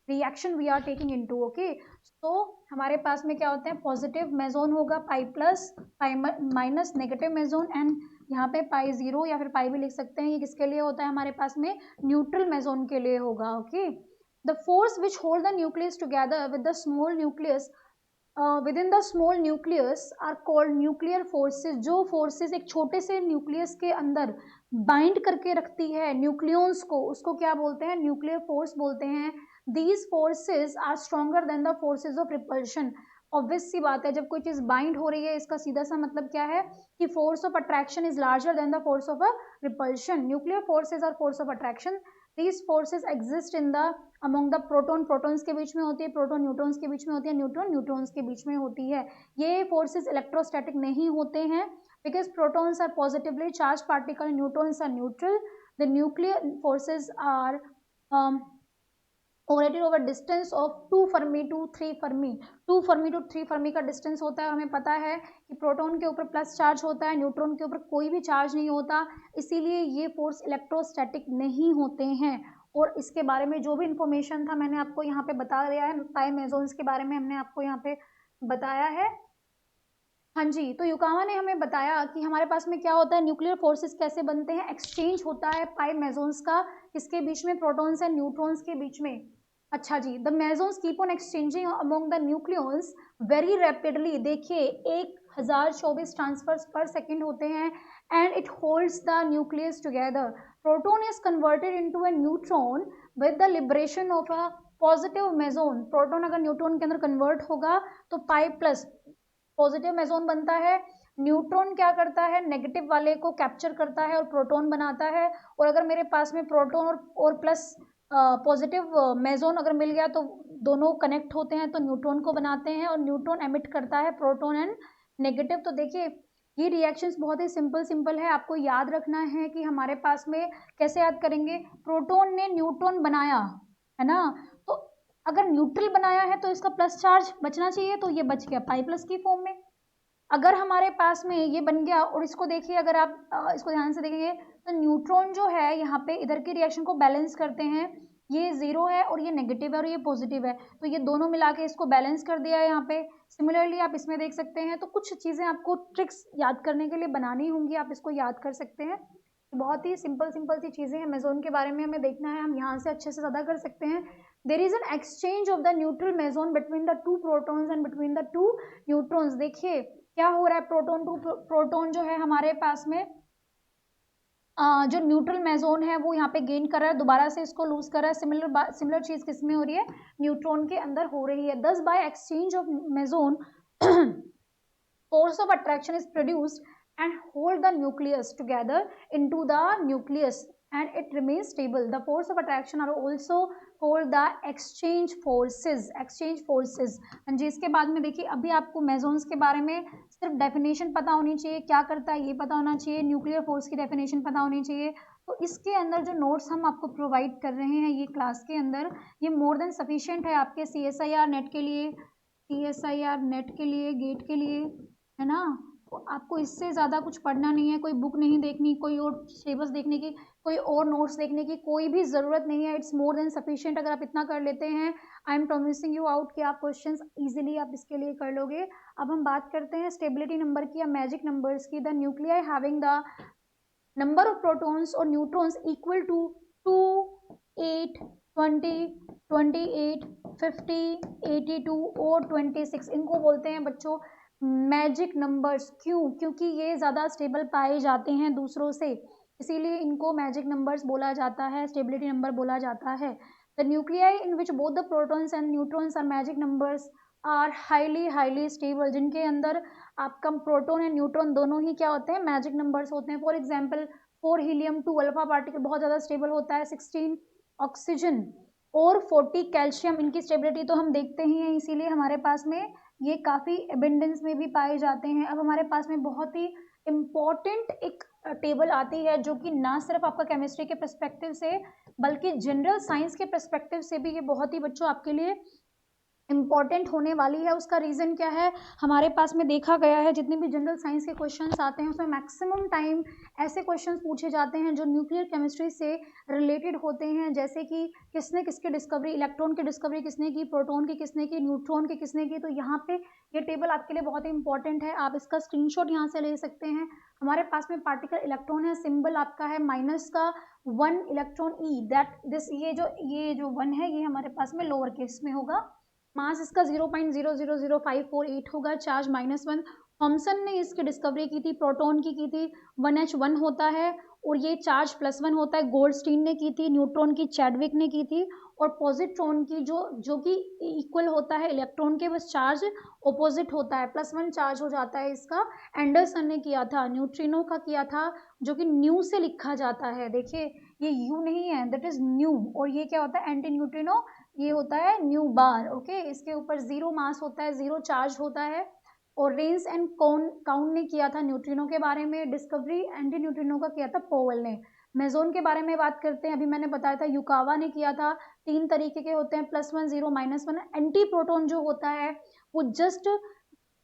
reaction we are taking into. Okay, so हमारे पास में क्या होते हैं, पॉजिटिव मेसोन होगा pi plus, pi minus negative meson, and यहाँ पे पाई जीरो या फिर पाई भी लिख सकते हैं। ये किसके लिए होता है, हमारे पास में न्यूट्रल मेसोन के लिए होगा। Okay, the force which hold the nucleus together with the small nucleus within the small nucleus are called nuclear forces। जो forces एक छोटे से न्यूक्लियस के अंदर बाइंड करके रखती है न्यूक्लियंस को, उसको क्या बोलते हैं, न्यूक्लियर फोर्स बोलते हैं। these forces are stronger than the forces of repulsion। Obvious सी बात है, जब कोई चीज बाइंड हो रही है, इसका सीधा सा मतलब क्या है कि force of attraction is larger than the force of a repulsion. Nuclear forces are force of attraction. these forces exist in the among the proton, protons के बीच में होती है, प्रोटॉन न्यूट्रॉन्स के बीच में होती है, न्यूट्रॉन न्यूट्रॉन्स के बीच में होती है। ये फोर्सेस इलेक्ट्रोस्टैटिक नहीं होते हैं, because protons are positively charge particle, neutrons are neutral. The nuclear forces are oriented over distance of 2 fermi to 3 fermi. 2 fermi to 3 fermi का डिस्टेंस होता है, और हमें पता है कि प्रोटॉन के ऊपर प्लस चार्ज होता है, न्यूट्रॉन के ऊपर कोई भी चार्ज नहीं होता, इसीलिए ये फोर्स इलेक्ट्रोस्टैटिक नहीं होते हैं। और इसके बारे में जो भी इंफॉर्मेशन था मैंने आपको यहाँ पे बता दिया है, पाई मेसोन्स के बारे में हमने आपको यहाँ पे बताया है। हाँ जी, तो युकावा ने हमें बताया कि हमारे पास में क्या होता है, न्यूक्लियर फोर्सेस कैसे बनते हैं, एक्सचेंज होता है पाई मेसोन्स का, किसके बीच में, प्रोटॉन्स एंड न्यूट्रॉन्स के बीच में। अच्छा जी, the mesons keep on exchanging among the nucleons very rapidly. देखिए 1024 ट्रांसफर्स पर सेकेंड होते हैं, and it holds the nucleus together. Proton is converted into a neutron with the liberation of a positive meson. Proton अगर न्यूट्रॉन के अंदर कन्वर्ट होगा तो पाई प्लस पॉजिटिव मेसोन बनता है। न्यूट्रॉन क्या करता है, नेगेटिव वाले को कैप्चर करता है और प्रोटॉन बनाता है। और अगर मेरे पास में प्रोटॉन और प्लस पॉजिटिव मेसोन अगर मिल गया तो दोनों कनेक्ट होते हैं तो न्यूट्रॉन को बनाते हैं, और न्यूट्रॉन एमिट करता है प्रोटॉन एंड नेगेटिव। तो देखिए ये रिएक्शंस बहुत ही सिंपल है, आपको याद रखना है कि हमारे पास में कैसे याद करेंगे, प्रोटॉन ने न्यूट्रॉन बनाया है ना, तो अगर न्यूट्रल बनाया है तो इसका प्लस चार्ज बचना चाहिए, तो ये बच गया पाई प्लस की फॉर्म में। अगर हमारे पास में ये बन गया, और इसको देखिए अगर आप इसको ध्यान से देखेंगे तो न्यूट्रॉन जो है यहाँ पे इधर के रिएक्शन को बैलेंस करते हैं, ये जीरो है और ये नेगेटिव है और ये पॉजिटिव है, तो ये दोनों मिला के इसको बैलेंस कर दिया है यहाँ पे। सिमिलरली आप इसमें देख सकते हैं, तो कुछ चीज़ें आपको ट्रिक्स याद करने के लिए बनानी होंगी, आप इसको याद कर सकते हैं। बहुत ही सिंपल सी चीज़ें हैं, मेसोन के बारे में हमें देखना है, हम यहाँ से अच्छे से ज़्यादा कर सकते हैं। There is an exchange of the neutral meson between the 2 protons and between the 2 neutrons. देखिए क्या हो रहा है, प्रोटॉन टू प्रोटॉन जो है हमारे पास में जो न्यूट्रल मेसोन है वो यहाँ पे गेन कर रहा है, दोबारा से इसको लूज कर रहा है। सिमिलर चीज किस में हो रही है, न्यूट्रॉन के अंदर हो रही है। दस by exchange of meson force of attraction is produced and hold the nucleus together into the nucleus and it remains stable. The force of attraction are also called the exchange forces। हाँ जी, इसके बाद में देखिए अभी आपको मेसोन्स के बारे में सिर्फ डेफिनेशन पता होनी चाहिए, क्या करता है ये पता होना चाहिए, न्यूक्लियर फोर्स की डेफिनेशन पता होनी चाहिए। तो इसके अंदर जो नोट्स हम आपको प्रोवाइड कर रहे हैं ये क्लास के अंदर, ये मोर देन सफिशिएंट है आपके CSIR नेट के लिए, गेट के लिए, है ना। तो आपको इससे ज़्यादा कुछ पढ़ना नहीं है, कोई बुक नहीं देखनी, कोई और सिलेबस देखने की, कोई और नोट्स देखने की कोई भी ज़रूरत नहीं है। It's more than sufficient. अगर आप इतना कर लेते हैं, I am promising you out कि आप क्वेश्चंस इजीली आप इसके लिए कर लोगे। अब हम बात करते हैं स्टेबिलिटी नंबर की या मैजिक नंबर्स की। The nuclei having the number of protons और न्यूट्रॉन्स इक्वल टू 2, 8, 20, 28, 50, 82 और 26, इनको बोलते हैं बच्चों मैजिक नंबर्स। क्यों? क्योंकि ये ज़्यादा स्टेबल पाए जाते हैं दूसरों से, इसीलिए इनको मैजिक नंबर्स बोला जाता है, स्टेबिलिटी नंबर बोला जाता है। The nuclei in which both the protons and neutrons are magic numbers are highly highly stable, जिनके अंदर आपका प्रोटॉन एंड न्यूट्रॉन दोनों ही क्या होते हैं, मैजिक नंबर्स होते हैं। For example 4 helium 2 alpha particle बहुत ज़्यादा स्टेबल होता है, 16 ऑक्सीजन और 40 कैल्शियम, इनकी स्टेबिलिटी तो हम देखते ही हैं, इसीलिए हमारे पास में ये काफ़ी एबेंडेंस में भी पाए जाते हैं। अब हमारे पास में बहुत ही इम्पॉर्टेंट एक टेबल आती है, जो कि ना सिर्फ आपका केमिस्ट्री के पर्सपेक्टिव से बल्कि जनरल साइंस के पर्सपेक्टिव से भी ये बहुत ही बच्चों आपके लिए इम्पॉर्टेंट होने वाली है। उसका रीज़न क्या है, हमारे पास में देखा गया है जितने भी जनरल साइंस के क्वेश्चंस आते हैं उसमें मैक्सिमम टाइम ऐसे क्वेश्चंस पूछे जाते हैं जो न्यूक्लियर केमिस्ट्री से रिलेटेड होते हैं, जैसे कि किसने किसकी डिस्कवरी, इलेक्ट्रॉन की डिस्कवरी किसने की, प्रोटॉन की किसने की, न्यूट्रॉन की किसने की। तो यहाँ पे ये टेबल आपके लिए बहुत ही इंपॉर्टेंट है, आप इसका स्क्रीनशॉट यहाँ से ले सकते हैं। हमारे पास में पार्टिकल इलेक्ट्रॉन है, सिंबल आपका है माइनस का 1 इलेक्ट्रॉन ई, दैट दिस ये जो 1 है ये हमारे पास में लोअर केस में होगा। मास इसका 0.000548 होगा, चार्ज -1। थॉमसन ने इसकी डिस्कवरी की थी, प्रोटॉन की थी, 1H1 होता है और ये चार्ज +1 होता है, गोल्डस्टीन ने की थी, न्यूट्रॉन की चैडविक ने की थी, और पॉजिट्रॉन की जो कि इक्वल होता है इलेक्ट्रॉन के, बस चार्ज ऑपोजिट होता है, +1 चार्ज हो जाता है इसका, एंडरसन ने किया था। न्यूट्रिनो का किया था, जो कि न्यू से लिखा जाता है, देखिए ये यू नहीं है, दैट इज न्यू, और ये क्या होता है एंटी न्यूट्रिनो, ये होता है न्यू बार। ओके, इसके ऊपर 0 मास होता है, 0 चार्ज होता है। और रेंस एंड काउंट ने किया था न्यूट्रिनो के बारे में, डिस्कवरी एंटी न्यूट्रिनो का किया था पोवेल ने। मेजोन के बारे में बात करते हैं, अभी मैंने बताया था युकावा ने किया था। 3 तरीके के होते हैं, +1 0 -1। एंटी प्रोटॉन जो होता है वो जस्ट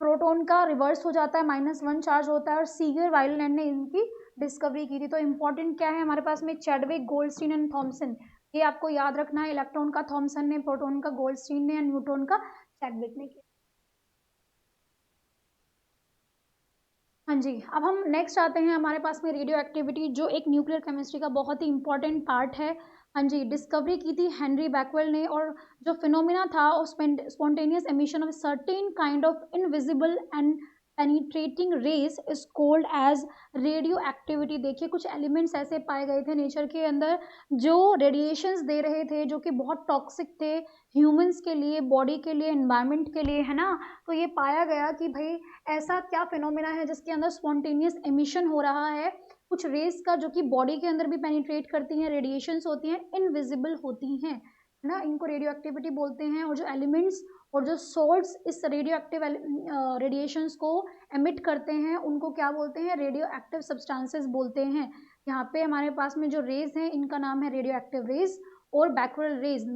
प्रोटॉन का रिवर्स हो जाता है, -1 चार्ज होता है, और सीगर वाइल्डलैंड ने इनकी डिस्कवरी की थी। तो इंपॉर्टेंट क्या है हमारे पास में, चैडविक, गोल्डस्टीन एंड थॉमसन, ये आपको याद रखना है। इलेक्ट्रॉन का थॉमसन ने, प्रोटॉन का गोल्डस्टीन ने, न्यूट्रॉन का चैडविक ने किया। हाँ जी, अब हम नेक्स्ट आते हैं हमारे पास में रेडियो एक्टिविटी, जो एक न्यूक्लियर केमिस्ट्री का बहुत ही इंपॉर्टेंट पार्ट है। हाँ जी, डिस्कवरी की थी हेनरी बैकवेल ने, और जो फिनोमिना था spontaneous emission of certain kind of invisible and penetrating rays is called as radioactivity. देखिए कुछ एलिमेंट्स ऐसे पाए गए थे नेचर के अंदर जो रेडिएशंस दे रहे थे, जो कि बहुत टॉक्सिक थे ह्यूमंस के लिए, बॉडी के लिए, एनवायरनमेंट के लिए, है ना। तो ये पाया गया कि भाई ऐसा क्या फिनोमेना है जिसके अंदर स्पॉन्टेनियस एमिशन हो रहा है कुछ रेस का, जो कि बॉडी के अंदर भी पेनिट्रेट करती हैं, रेडिएशंस होती हैं, इनविजिबल होती हैं, है ना, इनको रेडियो एक्टिविटी बोलते हैं। और जो एलिमेंट्स और जो सोर्स इस रेडियो एक्टिव रेडिएशंस को एमिट करते हैं उनको क्या बोलते हैं, रेडियो एक्टिव सब्सटेंसेस बोलते हैं। यहाँ पे हमारे पास में जो रेज हैं इनका नाम है रेडियो एक्टिव रेज और बैकवर्ड रेज।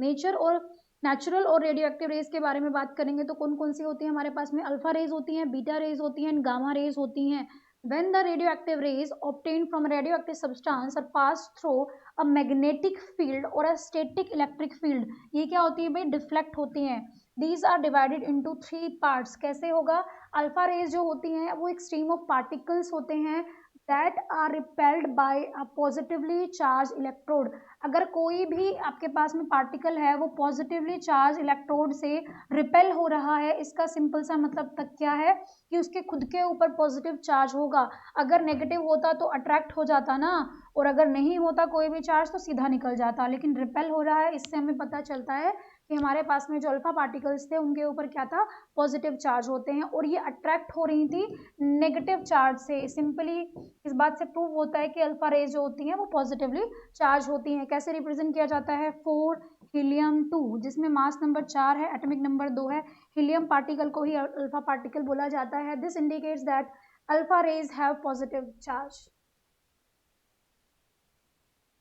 नेचुरल और रेडियो एक्टिव रेज के बारे में बात करेंगे तो कौन कौन सी होती है हमारे पास में, अल्फा रेज होती हैं, बीटा रेज होती हैं एंड गामा रेज होती हैं। when the radioactive rays obtained from a radioactive substance are passed through a magnetic field or a static electric field, ये क्या होती है भाई, डिफ्लेक्ट होती हैं। these are divided into 3 parts। कैसे होगा, अल्फा रेज जो होती हैं वो एक स्ट्रीम ऑफ पार्टिकल्स होते हैं that are repelled by a positively charged electrode। अगर कोई भी आपके पास में पार्टिकल है वो पॉजिटिवली चार्ज इलेक्ट्रोड से रिपेल हो रहा है, इसका सिंपल सा मतलब तक क्या है कि उसके खुद के ऊपर पॉजिटिव चार्ज होगा। अगर नेगेटिव होता तो अट्रैक्ट हो जाता ना, और अगर नहीं होता कोई भी चार्ज तो सीधा निकल जाता, लेकिन रिपेल हो रहा है, इससे हमें पता चलता है कि हमारे पास में जो अल्फा पार्टिकल्स थे उनके ऊपर क्या था, पॉजिटिव चार्ज होते हैं, और ये अट्रैक्ट हो रही थी नेगेटिव चार्ज से। सिंपली इस बात से प्रूव होता है कि अल्फा रेज जो होती हैं वो पॉजिटिवली चार्ज होती हैं। कैसे रिप्रेजेंट किया जाता है, 4 हीलियम 2 जिसमें मास नंबर 4 है, एटॉमिक नंबर 2 है, हीलियम पार्टिकल को ही अल्फा पार्टिकल बोला जाता है। This indicates that alpha raise have positive charge.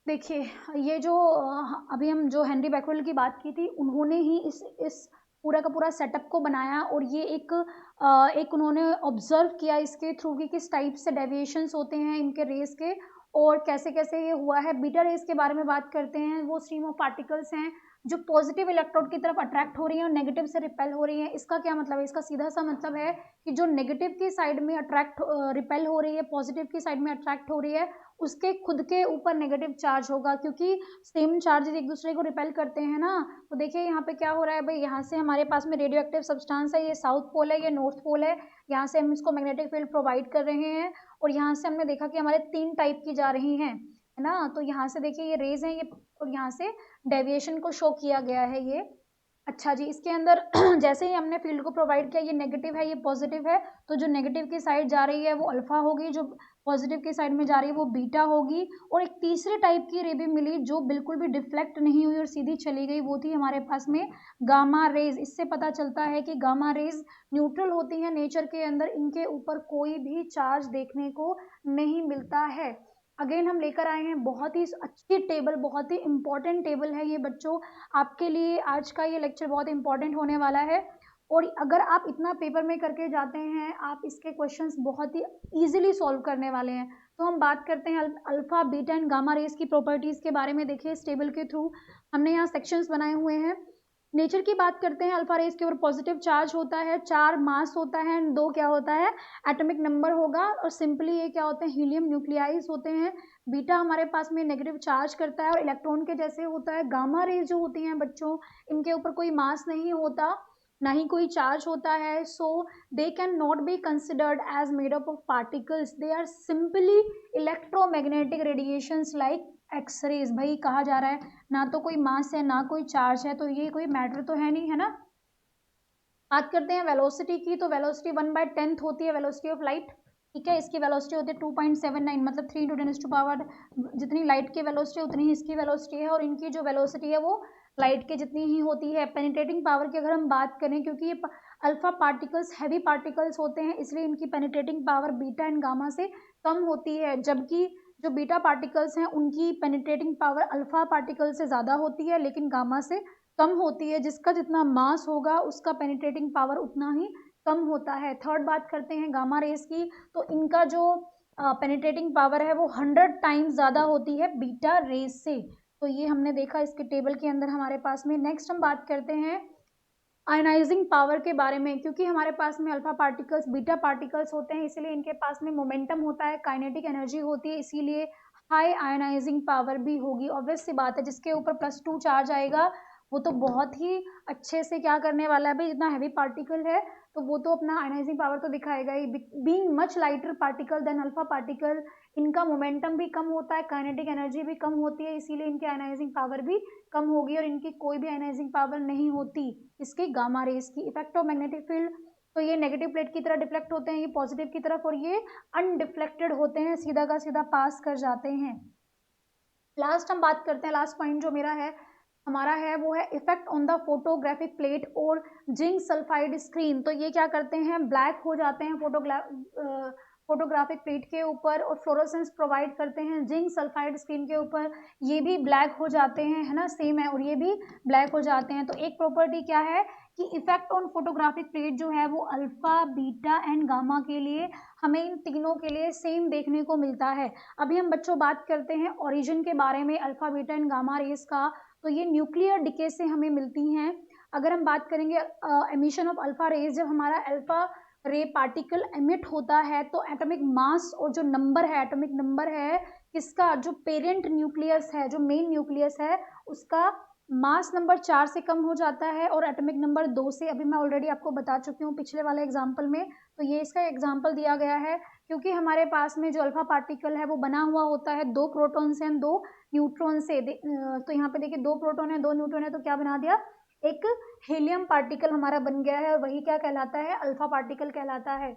देखिए ये जो अभी हम जो हेनरी बैकवेल की बात की थी, उन्होंने ही इस पूरा का पूरा सेटअप को बनाया, और ये एक उन्होंने ऑब्जर्व किया इसके थ्रू कि किस टाइप से डेविएशंस होते हैं इनके रेस के, और कैसे कैसे ये हुआ है। बीटा रेस के बारे में बात करते हैं, वो स्ट्रीम ऑफ पार्टिकल्स हैं जो पॉजिटिव इलेक्ट्रोड की तरफ अट्रैक्ट हो रही हैं और नेगेटिव से रिपेल हो रही हैं। इसका क्या मतलब है, इसका सीधा सा मतलब है कि जो नेगेटिव की साइड में रिपेल हो रही है, पॉजिटिव की साइड में अट्रैक्ट हो रही है, उसके खुद के ऊपर नेगेटिव चार्ज होगा, क्योंकि सेम चार्जेस एक दूसरे को रिपेल करते हैं ना। तो देखिए यहाँ पे क्या हो रहा है भाई, यहाँ से हमारे पास में रेडियो एक्टिव सब्सटेंस है, ये साउथ पोल है, ये नॉर्थ पोल है, यहाँ से हम इसको मैग्नेटिक फील्ड प्रोवाइड कर रहे हैं, और यहाँ से हमने देखा कि हमारे 3 टाइप की जा रही हैं, है ना। तो यहाँ से देखिए ये रेज हैं ये, और यहाँ से डेविएशन को शो किया गया है ये। अच्छा जी, इसके अंदर जैसे ही हमने फील्ड को प्रोवाइड किया, ये नेगेटिव है, ये पॉजिटिव है, तो जो नेगेटिव की साइड जा रही है वो अल्फा होगी, जो पॉजिटिव की साइड में जा रही है वो बीटा होगी। और एक तीसरे टाइप की रे भी मिली जो बिल्कुल भी डिफ्लेक्ट नहीं हुई और सीधी चली गई, वो थी हमारे पास में गामा रेज। इससे पता चलता है कि गामा रेज न्यूट्रल होती हैं नेचर के अंदर, इनके ऊपर कोई भी चार्ज देखने को नहीं मिलता है। अगेन हम लेकर आए हैं बहुत ही अच्छी टेबल, बहुत ही इंपॉर्टेंट टेबल है ये बच्चों, आपके लिए आज का ये लेक्चर बहुत इंपॉर्टेंट होने वाला है। और अगर आप इतना पेपर में करके जाते हैं, आप इसके क्वेश्चंस बहुत ही इजीली सॉल्व करने वाले हैं। तो हम बात करते हैं alpha beta and gamma rays की प्रॉपर्टीज के बारे में। देखिए इस टेबल के थ्रू हमने यहाँ सेक्शंस बनाए हुए हैं। नेचर की बात करते हैं, अल्फा रेज के ऊपर पॉजिटिव चार्ज होता है, 4 मास होता है, 2 क्या होता है, एटॉमिक नंबर होगा, और सिंपली ये क्या होते हैं, हीलियम न्यूक्लियाइज होते हैं। बीटा हमारे पास में नेगेटिव चार्ज करता है और इलेक्ट्रॉन के जैसे होता है। गामा रेज जो होती हैं बच्चों, इनके ऊपर कोई मास नहीं होता, ना ही कोई चार्ज होता है, so they can not be considered as made up of particles, they are simply electromagnetic radiations like X rays. भाई कहा जा रहा है ना तो कोई मास है ना कोई चार्ज है, तो ये कोई मैटर तो है नहीं, है ना। बात करते हैं वेलोसिटी की, तो वेलोसिटी 1/10 होती है वेलोसिटी ऑफ लाइट, ठीक है। इसकी वेलोसिटी होती है 2.79, मतलब 3 × 10⁻, जितनी लाइट की वेलोसिटी उतनी ही इसकी वेलोसिटी है, और इनकी जो वेलोसिटी है वो लाइट के जितनी ही होती है। पेनिट्रेटिंग पावर की अगर हम बात करें, क्योंकि ये अल्फा पार्टिकल्स हैवी पार्टिकल्स होते हैं, इसलिए इनकी penetrating power beta and gamma से कम होती है, जबकि जो बीटा पार्टिकल्स हैं उनकी पेनिट्रेटिंग पावर अल्फा पार्टिकल से ज़्यादा होती है, लेकिन गामा से कम होती है। जिसका जितना मास होगा उसका पेनिट्रेटिंग पावर उतना ही कम होता है। थर्ड बात करते हैं गामा रेज की, तो इनका जो पेनिट्रेटिंग पावर है वो 100 टाइम्स ज़्यादा होती है बीटा रेज से। तो ये हमने देखा इसके टेबल के अंदर हमारे पास में। नेक्स्ट हम बात करते हैं आयनाइजिंग पावर के बारे में, क्योंकि हमारे पास में अल्फा पार्टिकल्स बीटा पार्टिकल्स होते हैं, इसीलिए इनके पास में मोमेंटम होता है, काइनेटिक एनर्जी होती है, इसीलिए हाई आयनाइजिंग पावर भी होगी। ऑब्वियस सी बात है, जिसके ऊपर +2 चार्ज आएगा वो तो बहुत ही अच्छे से क्या करने वाला है भाई, जितना हैवी पार्टिकल है तो वो तो अपना आयनाइजिंग पावर तो दिखाएगा ही। Being much lighter particle than alpha particle, इनका मोमेंटम भी कम होता है, काइनेटिक एनर्जी भी कम होती है, इसीलिए इनकी आयनाइजिंग पावर भी कम होगी, और इनकी कोई भी आयनाइजिंग पावर नहीं होती इसकी गामा रेज की। इफेक्ट ऑफ मैग्नेटिक फील्ड, तो ये नेगेटिव प्लेट की तरह डिफ्लेक्ट होते हैं, ये पॉजिटिव की तरफ, और ये अनडिफ्लेक्टेड होते हैं, सीधा का सीधा पास कर जाते हैं। लास्ट हम बात करते हैं, लास्ट पॉइंट जो मेरा है हमारा है वो है effect on the photographic plate और जिंक सल्फाइड स्क्रीन। तो ये क्या करते हैं, ब्लैक हो जाते हैं फोटोग्राफिक प्लेट के ऊपर, और फ्लोरोसेंस प्रोवाइड करते हैं जिंक सल्फाइड स्क्रीन के ऊपर, ये भी ब्लैक हो जाते हैं, है ना, सेम है, और ये भी ब्लैक हो जाते हैं। तो एक प्रॉपर्टी क्या है कि इफेक्ट ऑन फोटोग्राफिक प्लेट जो है वो अल्फा बीटा एंड गामा के लिए, हमें इन तीनों के लिए सेम देखने को मिलता है। अभी हम बच्चों बात करते हैं ओरिजिन के बारे में alpha beta and gamma rays का, तो ये न्यूक्लियर डिके से हमें मिलती हैं। अगर हम बात करेंगे एमिशन ऑफ अल्फा रेज, जब हमारा अल्फा रे पार्टिकल एमिट होता है तो एटॉमिक मास और जो नंबर है, एटॉमिक नंबर है किसका, जो पेरेंट न्यूक्लियस है, जो मेन न्यूक्लियस है, उसका मास नंबर 4 से कम हो जाता है, और एटॉमिक नंबर 2 से, अभी मैं ऑलरेडी आपको बता चुकी हूँ पिछले वाले एग्जाम्पल में। तो ये इसका एग्जाम्पल दिया गया है, क्योंकि हमारे पास में जो अल्फा पार्टिकल है वो बना हुआ होता है 2 प्रोटॉन से एंड 2 न्यूट्रॉन से। तो यहाँ पे देखिए 2 प्रोटॉन है 2 न्यूट्रॉन है, तो क्या बना दिया, एक हीलियम पार्टिकल हमारा बन गया है, और वही क्या कहलाता है, अल्फा पार्टिकल कहलाता है।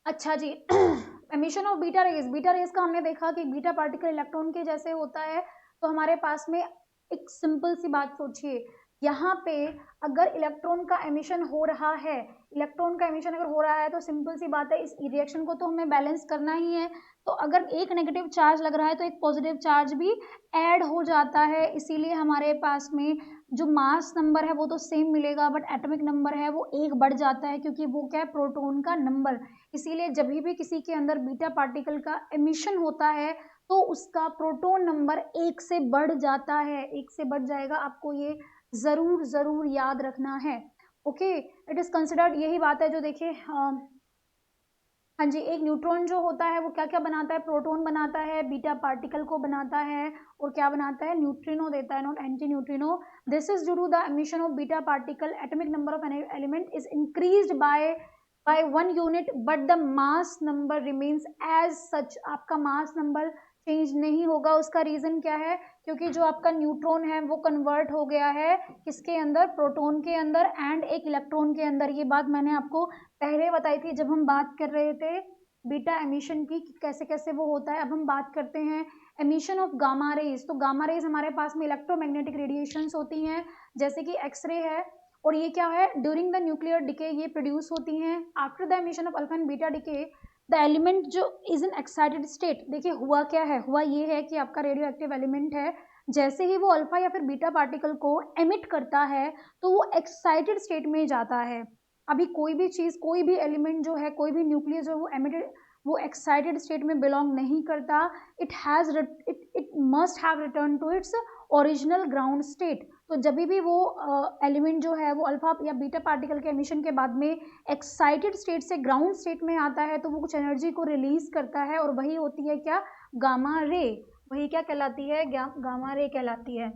अच्छा जी emission of beta rays, beta rays का हमने देखा कि बीटा पार्टिकल इलेक्ट्रॉन के जैसे होता है। तो हमारे पास में एक सिंपल सी बात सोचिए, यहाँ पे अगर इलेक्ट्रॉन का एमिशन हो रहा है, इलेक्ट्रॉन का एमिशन अगर हो रहा है, तो सिंपल सी बात है इस रिएक्शन को तो हमें बैलेंस करना ही है। तो अगर एक नेगेटिव चार्ज लग रहा है तो एक पॉजिटिव चार्ज भी ऐड हो जाता है, इसीलिए हमारे पास में जो मास नंबर है वो तो सेम मिलेगा, बट एटॉमिक नंबर है वो 1 बढ़ जाता है, क्योंकि वो क्या है, प्रोटॉन का नंबर। इसीलिए जब भी किसी के अंदर बीटा पार्टिकल का एमिशन होता है तो उसका प्रोटॉन नंबर 1 से बढ़ जाता है, 1 से बढ़ जाएगा, आपको ये जरूर जरूर याद रखना है। ओके, इट इज कंसिडर्ड, यही बात है जो देखिए हाँ जी, एक न्यूट्रॉन जो होता है वो क्या क्या बनाता है, प्रोटॉन बनाता है, बीटा पार्टिकल को बनाता है, और क्या बनाता है, न्यूट्रिनो देता है, not antineutrino. This is due to the emission of beta particle, atomic number of an element is increased by 1 unit but the mass number remains as such. आपका मास नंबर चेंज नहीं होगा, उसका रीजन क्या है क्योंकि जो आपका न्यूट्रॉन है वो कन्वर्ट हो गया है किसके अंदर, प्रोटॉन के अंदर एंड एक इलेक्ट्रॉन के अंदर। ये बात मैंने आपको पहले बताई थी जब हम बात कर रहे थे बीटा एमिशन की, कैसे कैसे वो होता है। अब हम बात करते हैं एमिशन ऑफ गामा रेज। तो गामा रेज हमारे पास में इलेक्ट्रोमैग्नेटिक रेडिएशंस होती हैं, जैसे कि एक्सरे है, और ये क्या है, ड्यूरिंग द न्यूक्लियर डिके ये प्रोड्यूस होती हैं। After the emission of alpha and beta decay the element जो इज इन एक्साइटेड स्टेट, देखिए हुआ क्या है, हुआ ये है कि आपका रेडियो एक्टिव एलिमेंट है, जैसे ही वो अल्फा या फिर बीटा पार्टिकल को एमिट करता है तो वो एक्साइटेड स्टेट में जाता है। अभी कोई भी चीज, कोई भी एलिमेंट जो है, कोई भी न्यूक्लियस जो वो एमिटेड, वो एक्साइटेड स्टेट में बिलोंग नहीं करता। It must have return to its original ground state. तो जब भी वो एलिमेंट जो है वो अल्फा या बीटा पार्टिकल के एमिशन के बाद में एक्साइटेड स्टेट से ग्राउंड स्टेट में आता है तो वो कुछ एनर्जी को रिलीज करता है, और वही होती है क्या, गामा रे। वही क्या कहलाती है, गामा रे कहलाती है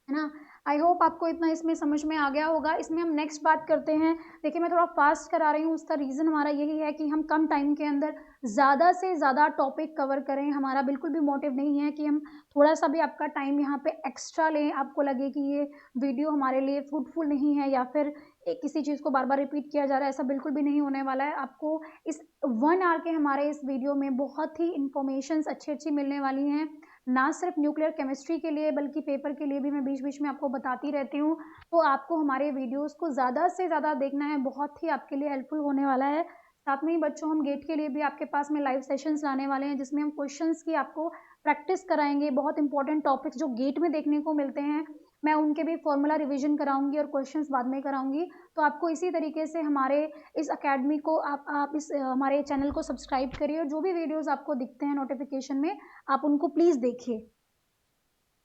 ना। आई होप आपको इतना इसमें समझ में आ गया होगा। इसमें हम नेक्स्ट बात करते हैं। देखिए मैं थोड़ा फास्ट करा रही हूँ, उसका रीज़न हमारा यही है कि हम कम टाइम के अंदर ज़्यादा से ज़्यादा टॉपिक कवर करें। हमारा बिल्कुल भी मोटिव नहीं है कि हम थोड़ा सा भी आपका टाइम यहाँ पे एक्स्ट्रा लें, आपको लगे कि ये वीडियो हमारे लिए फ्रूटफुल नहीं है या फिर किसी चीज़ को बार बार रिपीट किया जा रहा है, ऐसा बिल्कुल भी नहीं होने वाला है। आपको इस 1 आवर के हमारे इस वीडियो में बहुत ही इंफॉर्मेशंस अच्छी अच्छी मिलने वाली हैं, ना सिर्फ न्यूक्लियर केमिस्ट्री के लिए बल्कि पेपर के लिए भी मैं बीच बीच में आपको बताती रहती हूँ। तो आपको हमारे वीडियोस को ज़्यादा से ज़्यादा देखना है, बहुत ही आपके लिए हेल्पफुल होने वाला है। साथ में ही बच्चों, हम गेट के लिए भी आपके पास में लाइव सेशंस लाने वाले हैं, जिसमें हम क्वेश्चंस की आपको प्रैक्टिस कराएंगे। बहुत इंपॉर्टेंट टॉपिक्स जो गेट में देखने को मिलते हैं, मैं उनके भी फॉर्मूला रिविजन कराऊंगी और क्वेश्चंस बाद में कराऊंगी। तो आपको इसी तरीके से हमारे इस अकेडमी को आप इस हमारे चैनल को सब्सक्राइब करिए, और जो भी वीडियोस आपको दिखते हैं नोटिफिकेशन में आप उनको प्लीज़ देखिए।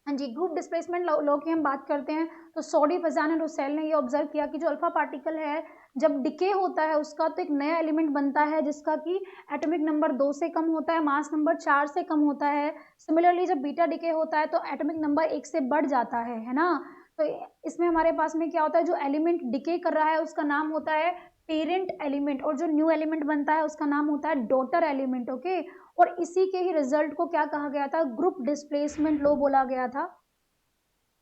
हाँ जी, ग्रुप डिस्प्लेसमेंट लॉ की हम बात करते हैं तो सॉडी, फजान एंड रुसेल ने ये ऑब्जर्व किया कि जो अल्फा पार्टिकल है जब डिके होता है उसका, तो एक नया एलिमेंट बनता है जिसका कि एटॉमिक नंबर 2 से कम होता है, मास नंबर 4 से कम होता है। सिमिलरली जब बीटा डिके होता है तो एटॉमिक नंबर 1 से बढ़ जाता है ना। तो इसमें हमारे पास में क्या होता है, जो एलिमेंट डिके कर रहा है उसका नाम होता है पेरेंट एलिमेंट, और जो न्यू एलिमेंट बनता है उसका नाम होता है डॉटर एलिमेंट। ओके, और इसी के ही रिजल्ट को क्या कहा गया था, ग्रुप डिस्प्लेसमेंट लॉ बोला गया था।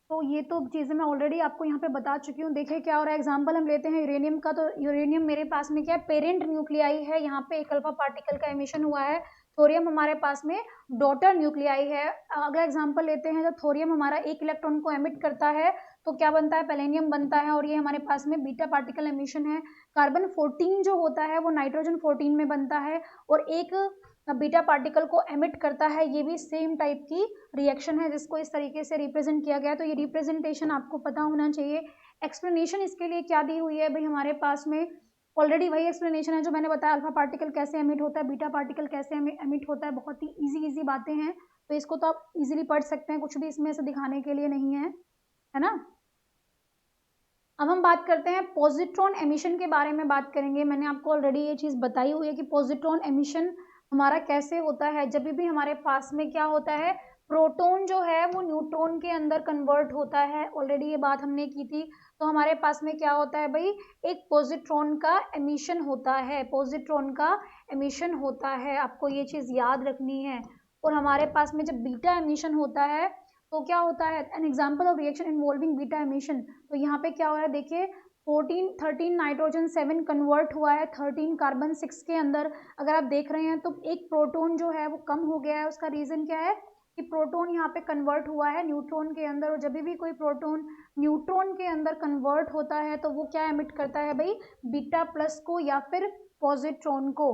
तो ये तो चीज़ें मैं ऑलरेडी आपको यहाँ पे बता चुकी हूँ। देखिए क्या हो रहा है, एग्जाम्पल हम लेते हैं यूरेनियम का। तो यूरेनियम मेरे पास में क्या है, पेरेंट न्यूक्लियाई है, यहाँ पे एक अल्फा पार्टिकल का एमिशन हुआ है। थोरियम हमारे पास में डॉटर न्यूक्लियाई है। अगर एग्जाम्पल लेते हैं, जब थोरियम हमारा एक इलेक्ट्रॉन को एमिट करता है तो क्या बनता है, पैलेनियम बनता है, और ये हमारे पास में बीटा पार्टिकल एमिशन है। कार्बन 14 जो होता है वो नाइट्रोजन 14 में बनता है और एक बीटा पार्टिकल को एमिट करता है। ये भी सेम टाइप की रिएक्शन है जिसको इस तरीके से रिप्रेजेंट किया गया है। तो ये रिप्रेजेंटेशन आपको पता होना चाहिए। एक्सप्लेनेशन इसके लिए क्या दी हुई है भाई, हमारे पास में ऑलरेडी वही एक्सप्लेनेशन है जो मैंने बताया, अल्फा पार्टिकल कैसे एमिट होता है, बीटा पार्टिकल कैसे एमिट होता है। बहुत ही इजी बातें हैं, तो इसको तो आप इजीली पढ़ सकते हैं, कुछ भी इसमें से दिखाने के लिए नहीं है ना। अब हम बात करते हैं पॉजिट्रॉन एमिशन के बारे में बात करेंगे। मैंने आपको ऑलरेडी ये चीज़ बताई हुई है कि पॉजिट्रॉन एमिशन हमारा कैसे होता है। जब भी हमारे पास में क्या होता है, प्रोटॉन जो है वो न्यूट्रॉन के अंदर कन्वर्ट होता है, ऑलरेडी ये बात हमने की थी। तो हमारे पास में क्या होता है भाई, एक पॉजिट्रॉन का एमिशन होता है, पॉजिट्रॉन का एमिशन होता है, आपको ये चीज़ याद रखनी है। और हमारे पास में जब बीटा एमिशन होता है तो क्या होता है, an example of reaction involving beta emission. तो यहाँ पे क्या हो रहा है, देखिए 13 नाइट्रोजन 7 कन्वर्ट हुआ है 13 कार्बन 6 के अंदर। अगर आप देख रहे हैं तो एक प्रोटॉन जो है वो कम हो गया है। उसका रीज़न क्या है कि प्रोटॉन यहाँ पे कन्वर्ट हुआ है न्यूट्रॉन के अंदर, और जब भी कोई प्रोटॉन न्यूट्रॉन के अंदर कन्वर्ट होता है तो वो क्या एमिट करता है भाई, बीटा प्लस को या फिर पॉजिट्रॉन को।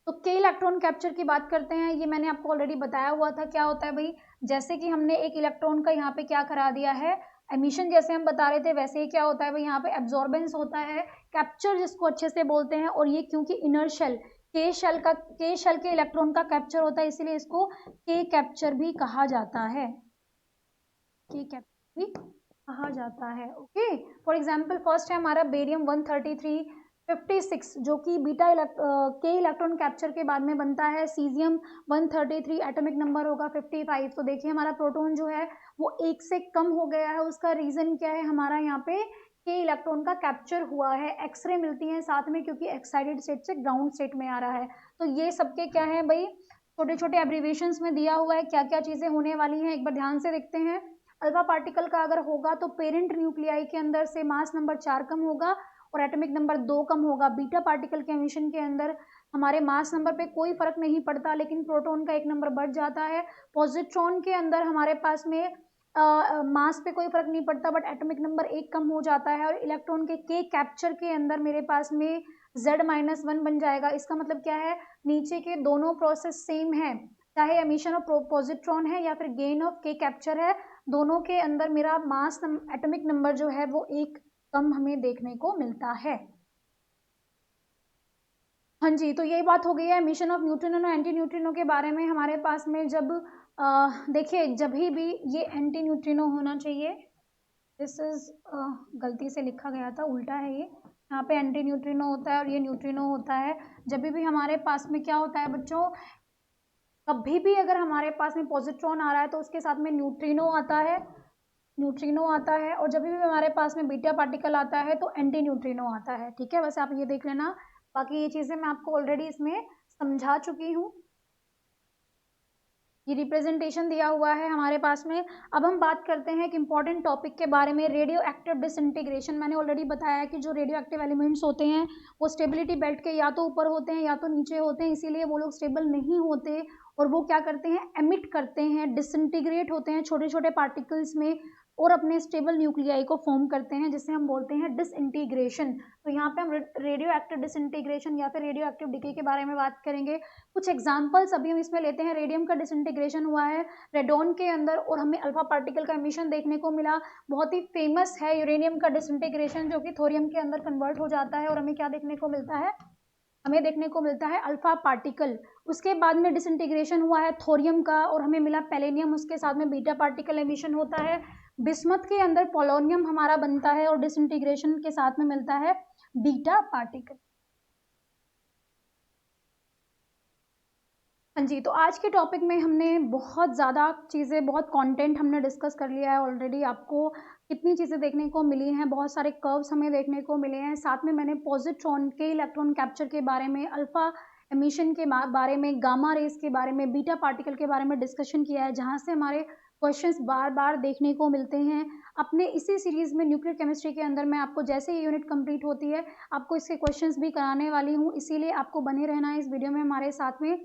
तो के इलेक्ट्रॉन कैप्चर की बात करते हैं, ये मैंने आपको ऑलरेडी बताया हुआ था। क्या होता है भाई, जैसे कि हमने एक इलेक्ट्रॉन का यहाँ पे क्या करा दिया है, एमिशन जैसे हम बता रहे थे वैसे ही क्या होता है भाई, यहाँ पे एब्जॉर्बेंस होता है, कैप्चर जिसको अच्छे से बोलते हैं। और ये क्योंकि इनर शेल के शेल के इलेक्ट्रॉन का कैप्चर होता है, इसीलिए इसको के कैप्चर भी कहा जाता है, के कैप्चर भी कहा जाता है। ओके, फॉर एग्जाम्पल फर्स्ट है हमारा बेरियम 13356 जो कि के इलेक्ट्रॉन कैप्चर के बाद में बनता है। सीजियम 133 एटॉमिक नंबर होगा 55। तो देखिए हमारा प्रोटॉन जो है वो 1 से कम हो गया है। उसका रीजन क्या है, हमारा यहाँ पे के इलेक्ट्रॉन का कैप्चर हुआ है, एक्सरे मिलती है साथ में क्योंकि एक्साइटेड स्टेट से ग्राउंड स्टेट में आ रहा है। तो ये सबके क्या है भाई, छोटे छोटे एब्रीवेशंस में दिया हुआ है क्या क्या चीज़ें होने वाली हैं, एक बार ध्यान से देखते हैं। अल्फा पार्टिकल का अगर होगा तो पेरेंट न्यूक्लियाई के अंदर से मास नंबर 4 कम होगा और एटॉमिक नंबर 2 कम होगा। बीटा पार्टिकल के एमिशन के अंदर हमारे मास नंबर पे कोई फर्क नहीं पड़ता, लेकिन प्रोटॉन का 1 नंबर बढ़ जाता है। पॉजिट्रॉन के अंदर हमारे पास में मास पे कोई फर्क नहीं पड़ता, बट एटॉमिक नंबर 1 कम हो जाता है। और इलेक्ट्रॉन के कैप्चर के अंदर मेरे पास में Z-1 बन जाएगा। इसका मतलब क्या है, नीचे के दोनों प्रोसेस सेम है, चाहे एमिशन ऑफ पॉजिट्रॉन है या फिर गेन ऑफ के कैप्चर है, दोनों के अंदर मेरा मास एटॉमिक नंबर जो है वो 1 कम हमें देखने को मिलता है। हाँ जी, तो यही बात हो गई है एमिशन ऑफ न्यूट्रिनो और एंटी न्यूट्रिनो के बारे में। हमारे पास में जब देखिए जब भी ये एंटी न्यूट्रिनो होना चाहिए, दिस इज गलती से लिखा गया था, उल्टा है ये, यहाँ पे एंटी न्यूट्रिनो होता है और ये न्यूट्रिनो होता है। जब भी हमारे पास में क्या होता है बच्चों, कभी भी अगर हमारे पास में पॉजिट्रॉन आ रहा है तो उसके साथ में न्यूट्रिनो आता है, और जब भी हमारे पास में बीटा पार्टिकल आता है तो एंटी न्यूट्रिनो आता है। ठीक है, बस आप ये देख लेना, बाकी ये चीज़ें मैं आपको ऑलरेडी इसमें समझा चुकी हूँ। ये रिप्रेजेंटेशन दिया हुआ है हमारे पास में। अब हम बात करते हैं एक इंपॉर्टेंट टॉपिक के बारे में, रेडियो एक्टिव डिसइंटीग्रेशन। मैंने ऑलरेडी बताया कि जो रेडियो एक्टिव एलिमेंट्स होते हैं वो स्टेबिलिटी बेल्ट के या तो ऊपर होते हैं या तो नीचे होते हैं, इसीलिए वो लोग स्टेबल नहीं होते और वो क्या करते हैं, एमिट करते हैं, डिसइंटीग्रेट होते हैं छोटे छोटे पार्टिकल्स में और अपने स्टेबल न्यूक्लियाई को फॉर्म करते हैं, जिसे हम बोलते हैं डिसइंटीग्रेशन। तो यहाँ पे हम रेडियो एक्टिव डिसइंटीग्रेशन या फिर रेडियो एक्टिव डिके के बारे में बात करेंगे। कुछ एग्जांपल्स अभी हम इसमें लेते हैं। रेडियम का डिसइंटीग्रेशन हुआ है रेडॉन के अंदर और हमें अल्फा पार्टिकल का एमिशन देखने को मिला। बहुत ही फेमस है यूरेनियम का डिसइंटीग्रेशन, जो कि थोरियम के अंदर कन्वर्ट हो जाता है और हमें क्या देखने को मिलता है, हमें देखने को मिलता है अल्फा पार्टिकल। उसके बाद में डिसइंटीग्रेशन हुआ है थोरियम का और हमें मिला पैलेनियम, उसके साथ में बीटा पार्टिकल एमिशन होता है। बिस्मथ के अंदर पोलोनियम हमारा बनता है और डिसइंटीग्रेशन के साथ में मिलता है बीटा पार्टिकल। हाँ जी, तो आज के टॉपिक में हमने बहुत ज़्यादा चीज़ें, बहुत कंटेंट हमने डिस्कस कर लिया है ऑलरेडी। आपको कितनी चीज़ें देखने को मिली हैं, बहुत सारे कर्व्स हमें देखने को मिले हैं। साथ में मैंने पॉजिट्रॉन के इलेक्ट्रॉन कैप्चर के बारे में, अल्फा एमिशन के बारे में, गामा रेस के बारे में, बीटा पार्टिकल के बारे में डिस्कशन किया है, जहाँ से हमारे क्वेश्चंस बार बार देखने को मिलते हैं। अपने इसी सीरीज़ में न्यूक्लियर केमिस्ट्री के अंदर मैं आपको जैसे ही यूनिट कंप्लीट होती है आपको इसके क्वेश्चंस भी कराने वाली हूँ, इसीलिए आपको बने रहना है इस वीडियो में हमारे साथ में।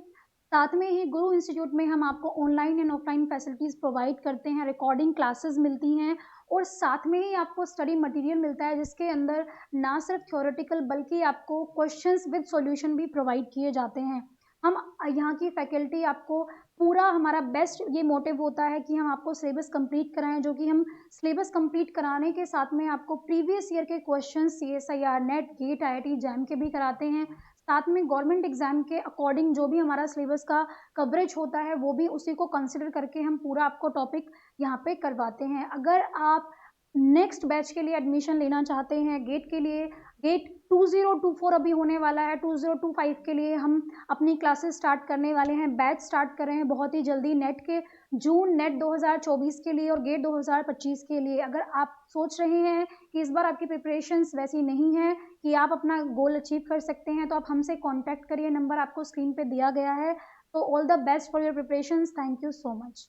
साथ में ही गुरु इंस्टीट्यूट में हम आपको online and offline facilities provide करते हैं, रिकॉर्डिंग क्लासेस मिलती हैं और साथ में ही आपको स्टडी मटेरियल मिलता है, जिसके अंदर ना सिर्फ थ्योरेटिकल बल्कि आपको क्वेश्चंस विद सॉल्यूशन भी प्रोवाइड किए जाते हैं। हम यहाँ की फैकल्टी आपको पूरा, हमारा बेस्ट ये मोटिव होता है कि हम आपको सिलेबस कंप्लीट कराएं, जो कि हम सिलेबस कंप्लीट कराने के साथ में आपको प्रीवियस ईयर के question CSIR, NET, GATE, IIT, JAM के भी कराते हैं। साथ में गवर्नमेंट एग्जाम के अकॉर्डिंग जो भी हमारा सिलेबस का कवरेज होता है वो भी उसी को कंसिडर करके हम पूरा आपको टॉपिक यहाँ पे करवाते हैं। अगर आप नेक्स्ट बैच के लिए एडमिशन लेना चाहते हैं, गेट के लिए, गेट 2024 अभी होने वाला है, 2025 के लिए हम अपनी क्लासेस स्टार्ट करने वाले हैं, बैच स्टार्ट कर रहे हैं बहुत ही जल्दी, नेट के जून नेट 2024 के लिए और गेट 2025 के लिए। अगर आप सोच रहे हैं कि इस बार आपकी प्रिपरेशंस वैसी नहीं है कि आप अपना गोल अचीव कर सकते हैं, तो आप हमसे कॉन्टैक्ट करिए, नंबर आपको स्क्रीन पे दिया गया है। तो all the best for your preparations, thank you so much.